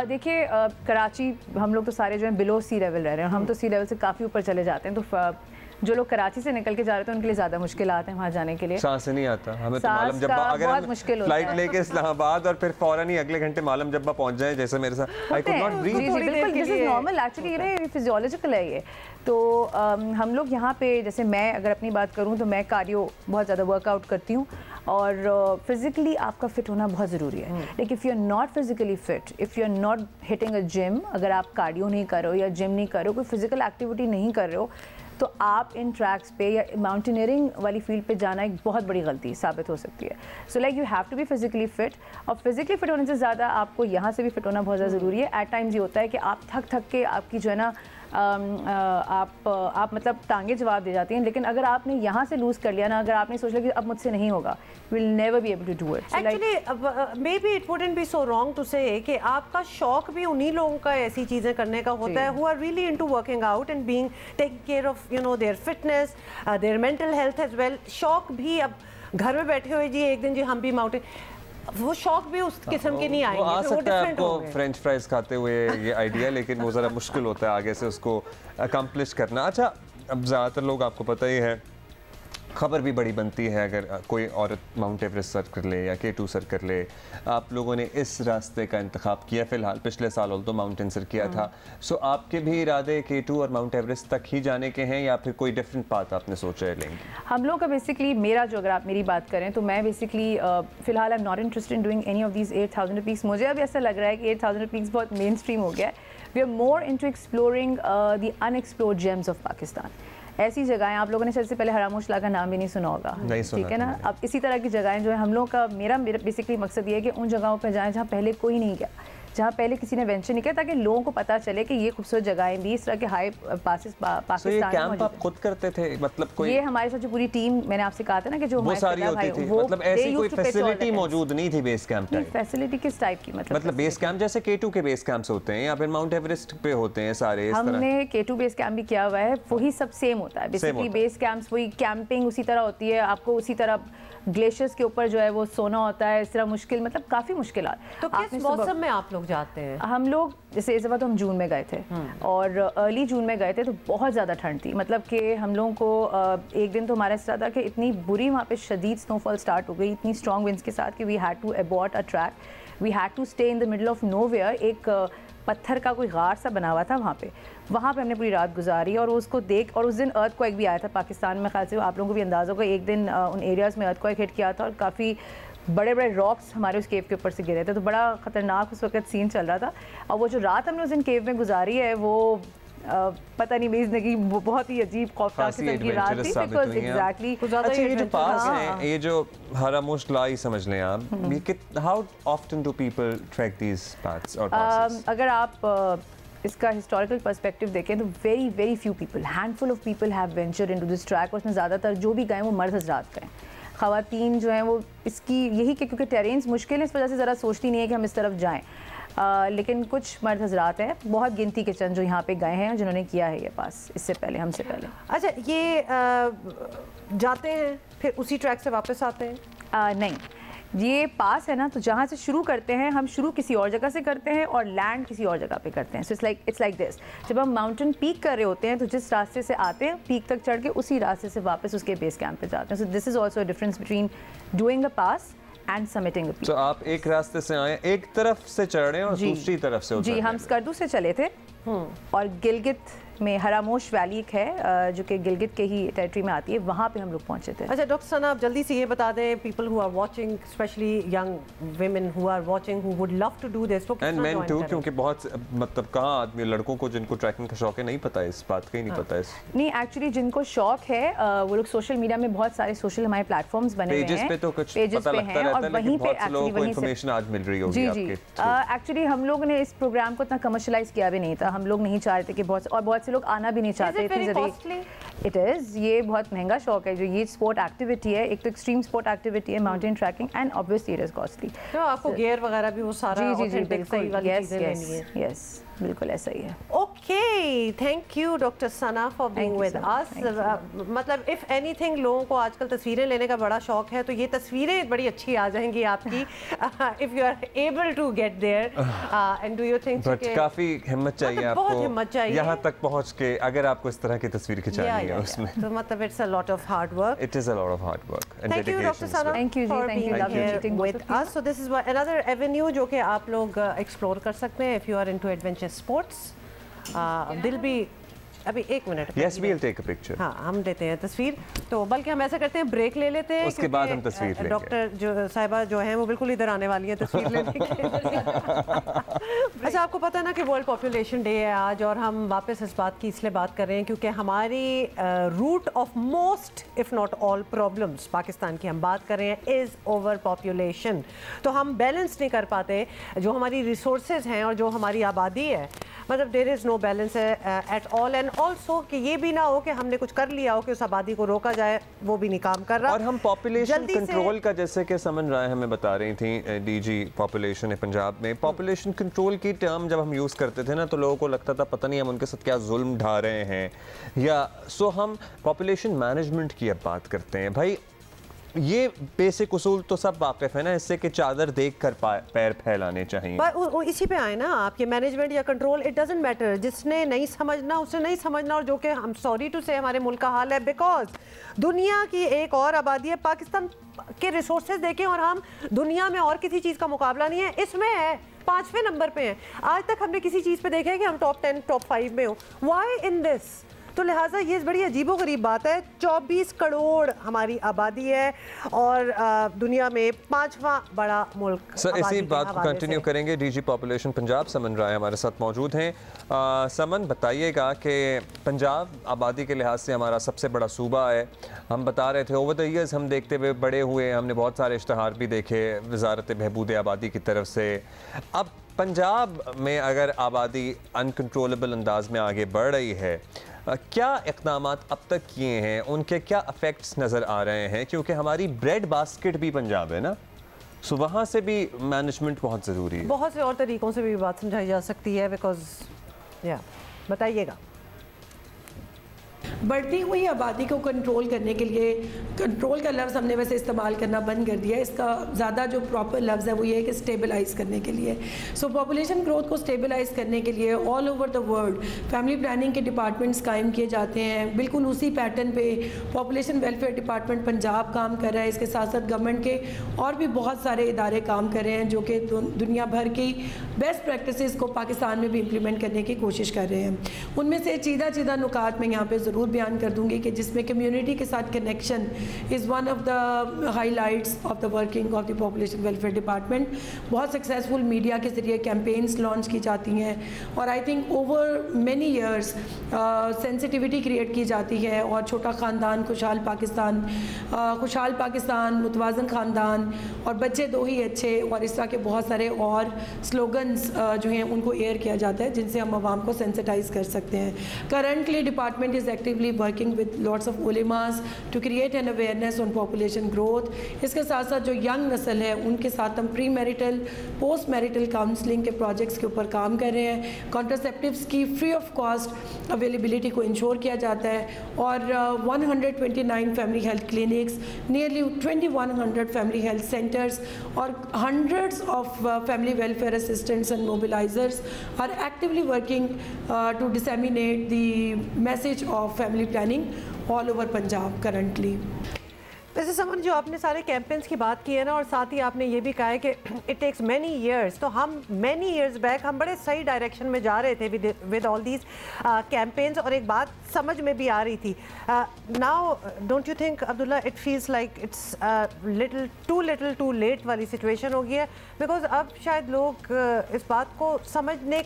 S10: देखिए कराची हम लोग तो सारे जो हैं बिलो सी लेवल रह रहे हैं, हम तो सी लेवल से काफ़ी ऊपर चले जाते हैं, तो जो लोग कराची से निकल के जा रहे थे उनके लिए ज़्यादा मुश्किल आते हैं वहाँ जाने के लिए।
S1: सांस नहीं आता हमें तो मालूम जब अगर हम फ्लाइट लेके इस्लामाबाद और फिर फौरन ही अगले घंटे मालूम जब पहुँच जाए, जैसे मेरे साथ आई कुड नॉट ब्रीथ।
S10: बिल्कुल दिस इज नॉर्मल एक्चुअली, ये फिजियोलॉजिकल है ये। तो हम लोग यहाँ पे, जैसे मैं अगर अपनी बात करूँ तो मैं कार्डियो बहुत ज़्यादा वर्कआउट करती हूँ, और फिजिकली आपका फिट होना बहुत ज़रूरी है। लेकिन if you are not physically fit, if you are not hitting a gym, अगर आप कार्डियो नहीं कर रहे हो या जिम नहीं कर रहे हो, कोई फिजिकल एक्टिविटी नहीं कर रहे हो, तो आप इन ट्रैक्स पे या माउंटेनियरिंग वाली फील्ड पे जाना एक बहुत बड़ी गलती साबित हो सकती है। So like you have to be physically fit, और फिजिकली फिट होने से ज़्यादा आपको यहाँ से भी फिट होना बहुत ज़्यादा ज़रूरी है। एट टाइम्स ये होता है कि आप थक के आपकी जो है ना आप मतलब टांगे जवाब दे जाती हैं, लेकिन अगर आपने यहाँ से लूज़ कर लिया ना, अगर आपने सोच लिया कि अब मुझसे नहीं होगा, will never be able to do it.
S2: Actually maybe it wouldn't be so wrong to say कि आपका शौक भी उन्हीं लोगों का ऐसी चीज़ें करने का होता है, who are really into working out and being taking care of you know their fitness, their mental health as well. शौक भी अब घर में बैठे हुए जी एक दिन जी हम भी माउंटेन, वो शौक भी उस किस्म के नहीं आएंगे।
S1: वो आ सकता है आपको फ्रेंच फ्राइज खाते हुए ये आइडिया, लेकिन वो ज़रा मुश्किल होता है आगे से उसको अकम्प्लिश करना। अच्छा अब ज़्यादातर लोग, आपको पता ही है, खबर भी बड़ी बनती है अगर कोई औरत माउंट एवरेस्ट सर कर ले या K2 सर कर ले। आप लोगों ने इस रास्ते का इंतखाब किया फ़िलहाल, पिछले साल तो माउंटेन सर किया था। सो आपके भी इरादे K2 और माउंट एवरेस्ट तक ही जाने के हैं, या फिर कोई डिफरेंट पाथ आपने सोचा है लेंगे?
S10: हम लोग का बेसिकली, मेरा जो, अगर आप मेरी बात करें तो मैं बेसिकली फ़िलहाल I am not interested in doing any of these 8000 peaks. मुझे अभी ऐसा लग रहा है कि 8000 पीक्स बहुत मेन स्ट्रीम हो गया है। We are more into exploring the unexplored gems of Pakistan. ऐसी जगहें, आप लोगों ने सबसे पहले हरामोशला का नाम भी नहीं सुना होगा, ठीक है ना? अब इसी तरह की जगहें जो है हम लोग का, मेरा बेसिकली मकसद ये है कि उन जगहों पर जाएं जहाँ पहले कोई नहीं गया, जहाँ पहले किसी ने वेंचर नहीं किया, ताकि लोगों को पता चले कि ये खूबसूरत जगहें भी इस तरह के हाई पासिस पाकिस्तान में
S1: कैंप आप खुद करते थे? मतलब कोई
S10: ये हमारे साथ जो पूरी टीम, मैंने आपसे कहा था ना कि जो
S1: वो सारी होती थी, मतलब ऐसी कोई फैसिलिटी मौजूद नहीं थी बेस कैंप टाइप?
S10: फैसिलिटी किस टाइप की? मतलब
S1: बेस कैंप जैसे K2 के बेस कैंप्स होते हैं या फिर माउंट एवरेस्ट पे होते हैं सारे?
S10: हमने K2 बेस कैंप भी किया हुआ है, वही सब सेम होता है बेसिकली। बेस कैंप्स वही, कैंपिंग उसी तरह होती है, आपको उसी तरह ग्लेशियर्स के ऊपर जो है वो सोना होता है, इस तरह मुश्किल, मतलब काफ़ी मुश्किलात।
S2: तो किस मौसम में आप लोग जाते हैं?
S10: हम लोग जैसे इस दफ़ा तो हम जून में गए थे, और अर्ली जून में गए थे, तो बहुत ज़्यादा ठंड थी। मतलब कि हम लोगों को एक दिन तो हमारा इस तरह था कि इतनी बुरी वहाँ पे शदीद स्नोफॉल स्टार्ट हो गई, इतनी स्ट्रॉन्ग विंड्स के साथ, कि we had to abort a track, we had to stay in the middle of nowhere. एक पत्थर का कोई गार सा बना हुआ था वहाँ पे हमने पूरी रात गुजारी, और उसको देख, और उस दिन अर्थक्वेक भी आया था पाकिस्तान में, ख्याल से आप लोगों को भी अंदाज़ा होगा, एक दिन उन एरियाज़ में अर्थक्वेक हिट किया था, और काफ़ी बड़े बड़े रॉक्स हमारे उस केव के ऊपर से गिरे थे, तो बड़ा ख़तरनाक उस वक्त सीन चल रहा था। और वो जो रात हमने उस दिन केव में गुजारी है, वो पता नहीं, मेरी ज़िंदगी बहुत ही अजीब खौफनाक किस्म की रात थी, बिकॉज़ एग्जैक्टली।
S1: अच्छा ये जो पास हैं, ये जो हरामोशला ही समझ लें आप, how often do people track these paths और पासेस?
S10: अगर आप इसका हिस्टोरिकल पर्सपेक्टिव देखें तो very very few people, handful of people have ventured into this track, और उसमें ज़्यादातर जो भी गए वो मर्द हज़रात गए। ख़वातीन जो हैं वो इसकी यही कि क्योंकि टेरेन्स मुश्किल है इस वजह से ज़रा सोचती नहीं है कि हम इस तरफ जाएँ। लेकिन कुछ मर्द हजरात हैं, बहुत गिनती के चंद जो यहाँ पे गए हैं जिन्होंने किया है ये पास इससे पहले, हमसे पहले।
S2: अच्छा, ये जाते हैं फिर उसी ट्रैक से वापस आते हैं?
S10: नहीं, ये पास है ना, तो जहाँ से शुरू करते हैं हम शुरू किसी और जगह से करते हैं और लैंड किसी और जगह पे करते हैं। सो इट्स लाइक दिस, जब हम माउंटेन पीक कर रहे होते हैं तो जिस रास्ते से आते हैं पीक तक चढ़ के उसी रास्ते से वापस उसके बेस कैंप पे जाते हैं। So this is also a difference between doing a pass and समिटिंग a peak.
S1: तो आप एक रास्ते से आए, एक तरफ से चढ़ रहे हैं और दूसरी तरफ से उतर
S10: जी, हम स्कर्दू से चले थे और गिलगित में हरामोश वैली है जो कि गिलगित के ही टेरिटरी में आती है, वहाँ पे हम लोग पहुँचे थे।
S2: अच्छा डॉक्टर सना, आप जल्दी से ये बता दें, people who are watching, specially young women who are watching who would love to do this,
S1: and men too, क्योंकि बहुत मतलब कहाँ आदमी लड़कों को जिनको ट्रैकिंग का शौक है नहीं पता है इस बात का, ही नहीं पता है।
S10: नहीं, एक्चुअली जिनको शौक है वो लोग सोशल मीडिया में बहुत सारे सोशल हमारे प्लेटफॉर्म्स बने हुए हैं,
S1: पेजेस पे तो कुछ पता लगता रहता है, लेकिन बहुत से लोगों को इन्फॉर्मेशन आज मिल रही होगी आपके।
S10: एक्चुअली हम लोग ने इस प्रोग्राम को इतना कमर्शलाइज किया भी नहीं था, हम लोग नहीं चाह रहे थे कि बहुत से लोग आना भी नहीं चाहते। इट इज़, ये बहुत महंगा शौक है, जो ये स्पोर्ट एक्टिविटी है, एक तो एक्सट्रीम स्पोर्ट एक्टिविटी है mountain trekking, and obviously it is costly.
S2: तो आपको गियर वगैरह भी वो सारा
S10: बिल्कुल, यस बिल्कुल ऐसा ही है।
S2: Okay, thank you doctor Sana for being with us. मतलब इफ एनीथिंग, लोगों को आजकल तस्वीरें लेने का बड़ा शौक है, तो ये तस्वीरें बड़ी अच्छी आ जाएंगी आपकी if you are able to get there. And do you think
S1: but काफी हिम्मत चाहिए आपको,
S2: बहुत हिम्मत चाहिए
S1: यहाँ तक पहुँच के, अगर आपको इस तरह की तस्वीर खिंचानी है उसमें,
S2: तो मतलब it's a lot of hard work.
S1: It is a lot of hard work and
S2: thank you doctor Sana,
S10: thank you
S2: with us. So this is another avenue जो कि आप लोग एक्सप्लोर कर सकते हैं if you are into adventure sports. दिल भी अभी एक minute,
S1: yes we will take a picture.
S2: हाँ, हम लेते हैं तस्वीर, तो बल्कि हम ऐसा करते हैं ब्रेक ले लेते हैं,
S1: उसके बाद हम तस्वीर लेंगे।
S2: डॉक्टर जो साहिबा जो हैं वो बिल्कुल इधर आने वाली हैं तस्वीर लेने के। अच्छा, आपको पता है ना कि वर्ल्ड पॉपुलेशन डे है आज, और हम वापस इस बात की इसलिए बात कर रहे हैं क्योंकि हमारी root of most if not all problems Pakistan की हम बात कर रहे हैं इज़ ओवर पॉपुलेशन। तो हम बैलेंस नहीं कर पाते जो हमारी रिसोर्सेज हैं और जो हमारी आबादी है, मतलब there is no balance at all. And also कि ये भी ना हो कि हमने कुछ कर लिया हो कि उस आबादी को रोका जाए, वो भी नहीं काम कर रहा।
S1: और हम पॉपुलेशन कंट्रोल का, जैसे कि समन राय हमें बता रही थी, डीजी पॉपुलेशन है पंजाब में, पॉपुलेशन कंट्रोल की टर्म जब हम यूज़ करते थे ना, तो लोगों को लगता था पता नहीं हम उनके साथ क्या जुल्म ढा रहे हैं, या सो हम पॉपुलेशन मैनेजमेंट की अब बात करते हैं। भाई ये बेसिक उसूल तो सब वाकिफ है ना इससे कि चादर देख कर पैर फैलाने चाहिए।
S2: पर इसी पे आए ना आप, ये मैनेजमेंट या कंट्रोल, इट डजंट मैटर। जिसने नहीं समझना उसने नहीं समझना, और जो कि हम सॉरी टू से हमारे मुल्क का हाल है, बिकॉज दुनिया की एक और आबादी है, पाकिस्तान के रिसोर्सेज देखें और हम दुनिया में और किसी चीज़ का मुकाबला नहीं है, इसमें है 5वें नंबर पे हैं। आज तक हमने किसी चीज़ पे देखा है कि हम टॉप 10 टॉप 5 में हो, वाई इन दिस? तो लिहाजा ये बड़ी अजीबोगरीब बात है। 24 करोड़ हमारी आबादी है और दुनिया में 5वां बड़ा मुल्क।
S1: सर इसी बात को कंटिन्यू करेंगे। डीजी पॉपुलेशन पंजाब समन राय हमारे साथ मौजूद हैं। समन, बताइएगा कि पंजाब आबादी के लिहाज से हमारा सबसे बड़ा सूबा है। हम बता रहे थे ओवर द ईयर्स हम देखते हुए बड़े हुए, हमने बहुत सारे इश्तहार भी देखे वजारत बहबूद आबादी की तरफ से। अब पंजाब में अगर आबादी अनकंट्रोलेबल अंदाज में आगे बढ़ रही है, क्या इक़दाम अब तक किए हैं, उनके क्या इफ़ेक्ट्स नज़र आ रहे हैं? क्योंकि हमारी ब्रेड बास्केट भी पंजाब है ना, सो वहाँ से भी मैनेजमेंट बहुत ज़रूरी है।
S2: बहुत से और तरीक़ों से भी बात समझाई जा सकती है, बिकॉज या बताइएगा।
S7: बढ़ती हुई आबादी को कंट्रोल करने के लिए, कंट्रोल का लफ्ज़ हमने वैसे इस्तेमाल करना बंद कर दिया है, इसका ज़्यादा जो प्रॉपर लफ्ज़ है वो ये है कि स्टेबलाइज़ करने के लिए। सो पॉपुलेशन ग्रोथ को स्टेबलाइज़ करने के लिए all over the world family planning के डिपार्टमेंट्स कायम किए जाते हैं। बिल्कुल उसी पैटर्न पे पॉपुलेशन वेलफेयर डिपार्टमेंट पंजाब काम कर रहा है। इसके साथ साथ गवर्नमेंट के और भी बहुत सारे इदारे काम कर रहे हैं जो कि दुनिया भर की बेस्ट प्रैक्टिसेस को पाकिस्तान में भी इम्प्लीमेंट करने की कोशिश कर रहे हैं। उनमें से चीदा नुकात मैं यहाँ पर ज़रूर बयान कर दूंगी कि जिसमें कम्युनिटी के साथ connection is one of the highlights of the working of the population welfare department. बहुत सक्सेसफुल मीडिया के ज़रिए कैंपेन्स लॉन्च की जाती हैं और I think over many years sensitivity create की जाती है। और छोटा ख़ानदान खुशहाल पाकिस्तान, मुतवाज़न ख़ानदान और बच्चे दो ही अच्छे, और इस तरह के बहुत सारे और स्लोगन्स जो हैं उनको एयर किया जाता है जिनसे हम आवाम को सेंसिटाइज़ कर सकते हैं। Currently department is active actively working with lots of ulemas to create an awareness on population growth. इसके साथ साथ जो यंग नस्ल है उनके साथ हम pre marital post marital counselling के प्रोजेक्ट्स के ऊपर काम कर रहे हैं। कॉन्ट्रासेप्टिव्स की फ्री ऑफ कॉस्ट अवेलेबिलिटी को इंश्योर किया जाता है और 129 family health clinics, nearly 2100 family health centres और hundreds of family welfare assistants and mobilizers are actively working to disseminate the message of family planning all over Punjab currently.
S2: वैसे समन जो आपने सारे कैंपेन्स की बात की है ना, और साथ ही आपने ये भी कहा है कि इट टेक्स मैनी ईयर्स, तो हम मैनी ईयर्स बैक हम बड़े सही डायरेक्शन में जा रहे थे विद ऑल दीज कैंपेन्स, और एक बात समझ में भी आ रही थी। Now don't you think Abdullah it feels like it's little too late वाली सिचुएशन हो गई है, बिकॉज अब शायद लोग इस बात को समझने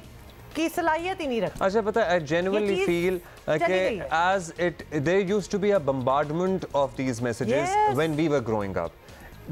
S2: की सलाहियत ही नहीं रखते।
S1: अच्छा, पता है, I genuinely feel as there used to be a bombardment of these messages when we were growing up.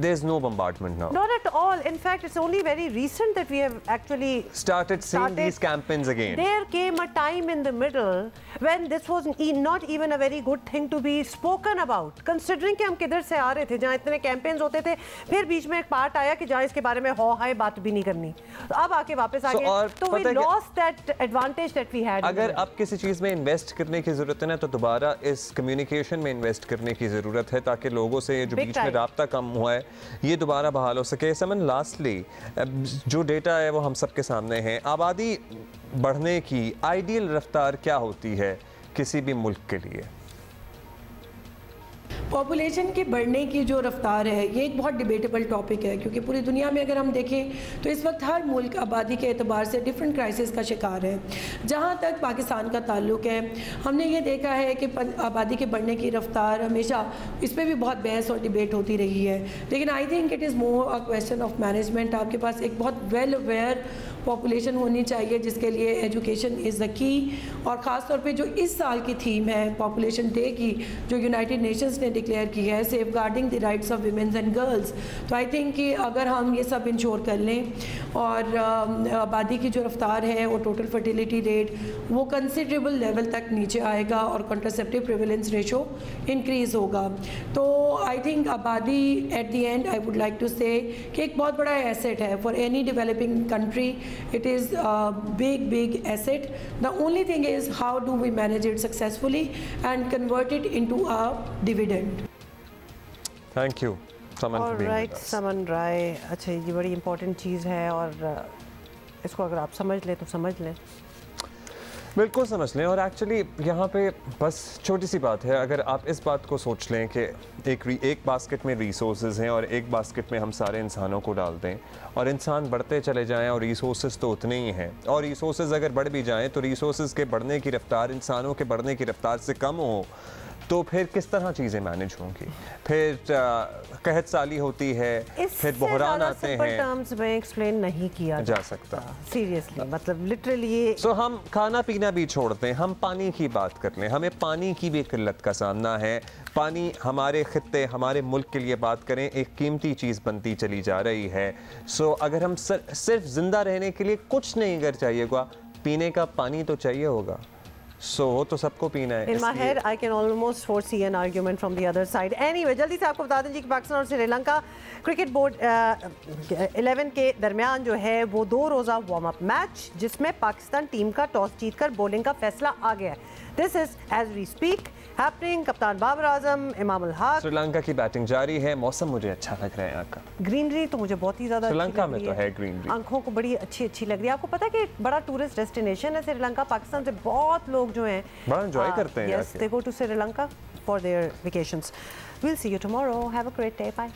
S1: There's no bombardment now.
S2: Not at all. In fact, it's only very recent that we have actually
S1: started seeing these campaigns again.
S2: There came a time in the middle when this was not even a very good thing to be spoken about. Considering कि हम किधर से आ रहे थे, जहाँ इतने campaigns होते थे, फिर बीच में एक पार्ट आया कि जहाँ इसके बारे में हो हाय बात भी नहीं करनी, तो अब आके वापस आ गए, तो we lost that advantage that we had.
S1: अगर अब किसी चीज़ में इन्वेस्ट करने की ज़रूरत है ना, तो दोबारा इस कम्युनिकेशन में इन्वेस्ट करने की ज़रूरत है, ताकि लोगों से जो बीच में राब्ता कम हुआ है ये दोबारा बहाल हो सके। समन, लास्टली जो डेटा है वो हम सबके सामने है। आबादी बढ़ने की आइडियल रफ्तार क्या होती है किसी भी मुल्क के लिए?
S7: पॉपुलेशन के बढ़ने की जो रफ्तार है ये एक बहुत डिबेटेबल टॉपिक है, क्योंकि पूरी दुनिया में अगर हम देखें तो इस वक्त हर मुल्क आबादी के एतबार से डिफरेंट क्राइसिस का शिकार है। जहाँ तक पाकिस्तान का ताल्लुक है, हमने ये देखा है कि आबादी के बढ़ने की रफ्तार हमेशा इस पर भी बहुत बहस और डिबेट होती रही है, लेकिन I think it is more a question of management. आपके पास एक बहुत वेल अवेयर पॉपुलेशन होनी चाहिए जिसके लिए एजुकेशन इज़ द की, और ख़ास तौर पे जो इस साल की थीम है पॉपुलेशन डे की, जो यूनाइटेड नेशंस ने डिक्लेयर की है, safeguarding the rights of womens and girls, तो आई थिंक कि अगर हम ये सब इंश्योर कर लें और आबादी की जो रफ्तार है और टोटल फर्टिलिटी रेट वो कंसिडरेबल लेवल तक नीचे आएगा और कॉन्ट्रासेप्टिव प्रिवेलेंस रेशो इंक्रीज़ होगा, तो आई थिंक आबादी at the end I would like to say कि एक बहुत बड़ा एसेट है for any developing country. It is a big asset. The only thing is how do we manage it successfully and convert it into a dividend.
S1: Thank you, Saman.
S2: All right, Saman Rai. अच्छा, ये बड़ी important चीज़ है और इसको अगर आप समझ लें तो समझ लें।
S1: बिल्कुल समझ लें, और एक्चुअली यहाँ पे बस छोटी सी बात है, अगर आप इस बात को सोच लें कि एक बास्केट में रिसोर्सेज हैं और एक बास्केट में हम सारे इंसानों को डाल दें और इंसान बढ़ते चले जाएं और रिसोर्सेज तो उतने ही हैं, और रिसोर्सेज अगर बढ़ भी जाएं तो रिसोर्सेज के बढ़ने की रफ्तार इंसानों के बढ़ने की रफ्तार से कम हो, तो फिर किस तरह चीज़ें मैनेज होंगी? फिर कहत साली होती है, फिर बहरान आते हैं,
S2: टर्म्स में एक्सप्लेन नहीं किया
S1: जा सकता
S2: सीरियसली, मतलब लिटरली।
S1: सो हम खाना पीना भी छोड़ते हैं, हम पानी की बात कर लें, हमें पानी की भी किल्लत का सामना है। पानी हमारे खित्ते, हमारे मुल्क के लिए बात करें, एक कीमती चीज़ बनती चली जा रही है। सो अगर हम सिर्फ ज़िंदा रहने के लिए कुछ नहीं अगर चाहिए होगा, पीने का पानी तो चाहिए होगा, सो वो तो सबको पीना है।
S2: In my head, I can almost foresee an argument from the other side. Anyway, जल्दी से आपको बता दें जी कि पाकिस्तान और श्रीलंका क्रिकेट बोर्ड 11 के दरमियान जो है वो 2 रोज़ा वार्म अप मैच, जिसमें पाकिस्तान टीम का टॉस जीतकर बॉलिंग का फैसला आ गया है। This is as we speak happening. कप्तान बाबर आजम, इमाम उल हक।
S1: श्रीलंका की बैटिंग जारी है, मौसम मुझे अच्छा लग रहा है यहाँ का।
S2: ग्रीनरी तो मुझे बहुत ही ज़्यादा
S1: श्रीलंका में तो है ग्रीनरी,
S2: आंखों को बड़ी अच्छी लग रही है। आपको पता है कि बड़ा टूरिस्ट डेस्टिनेशन है श्रीलंका, पाकिस्तान से बहुत लोग जो हैं
S1: बड़ा एंजॉय करते हैं।
S2: Yes, they go to Sri Lanka for their vacations. We'll see you tomorrow. Have a great day. Bye.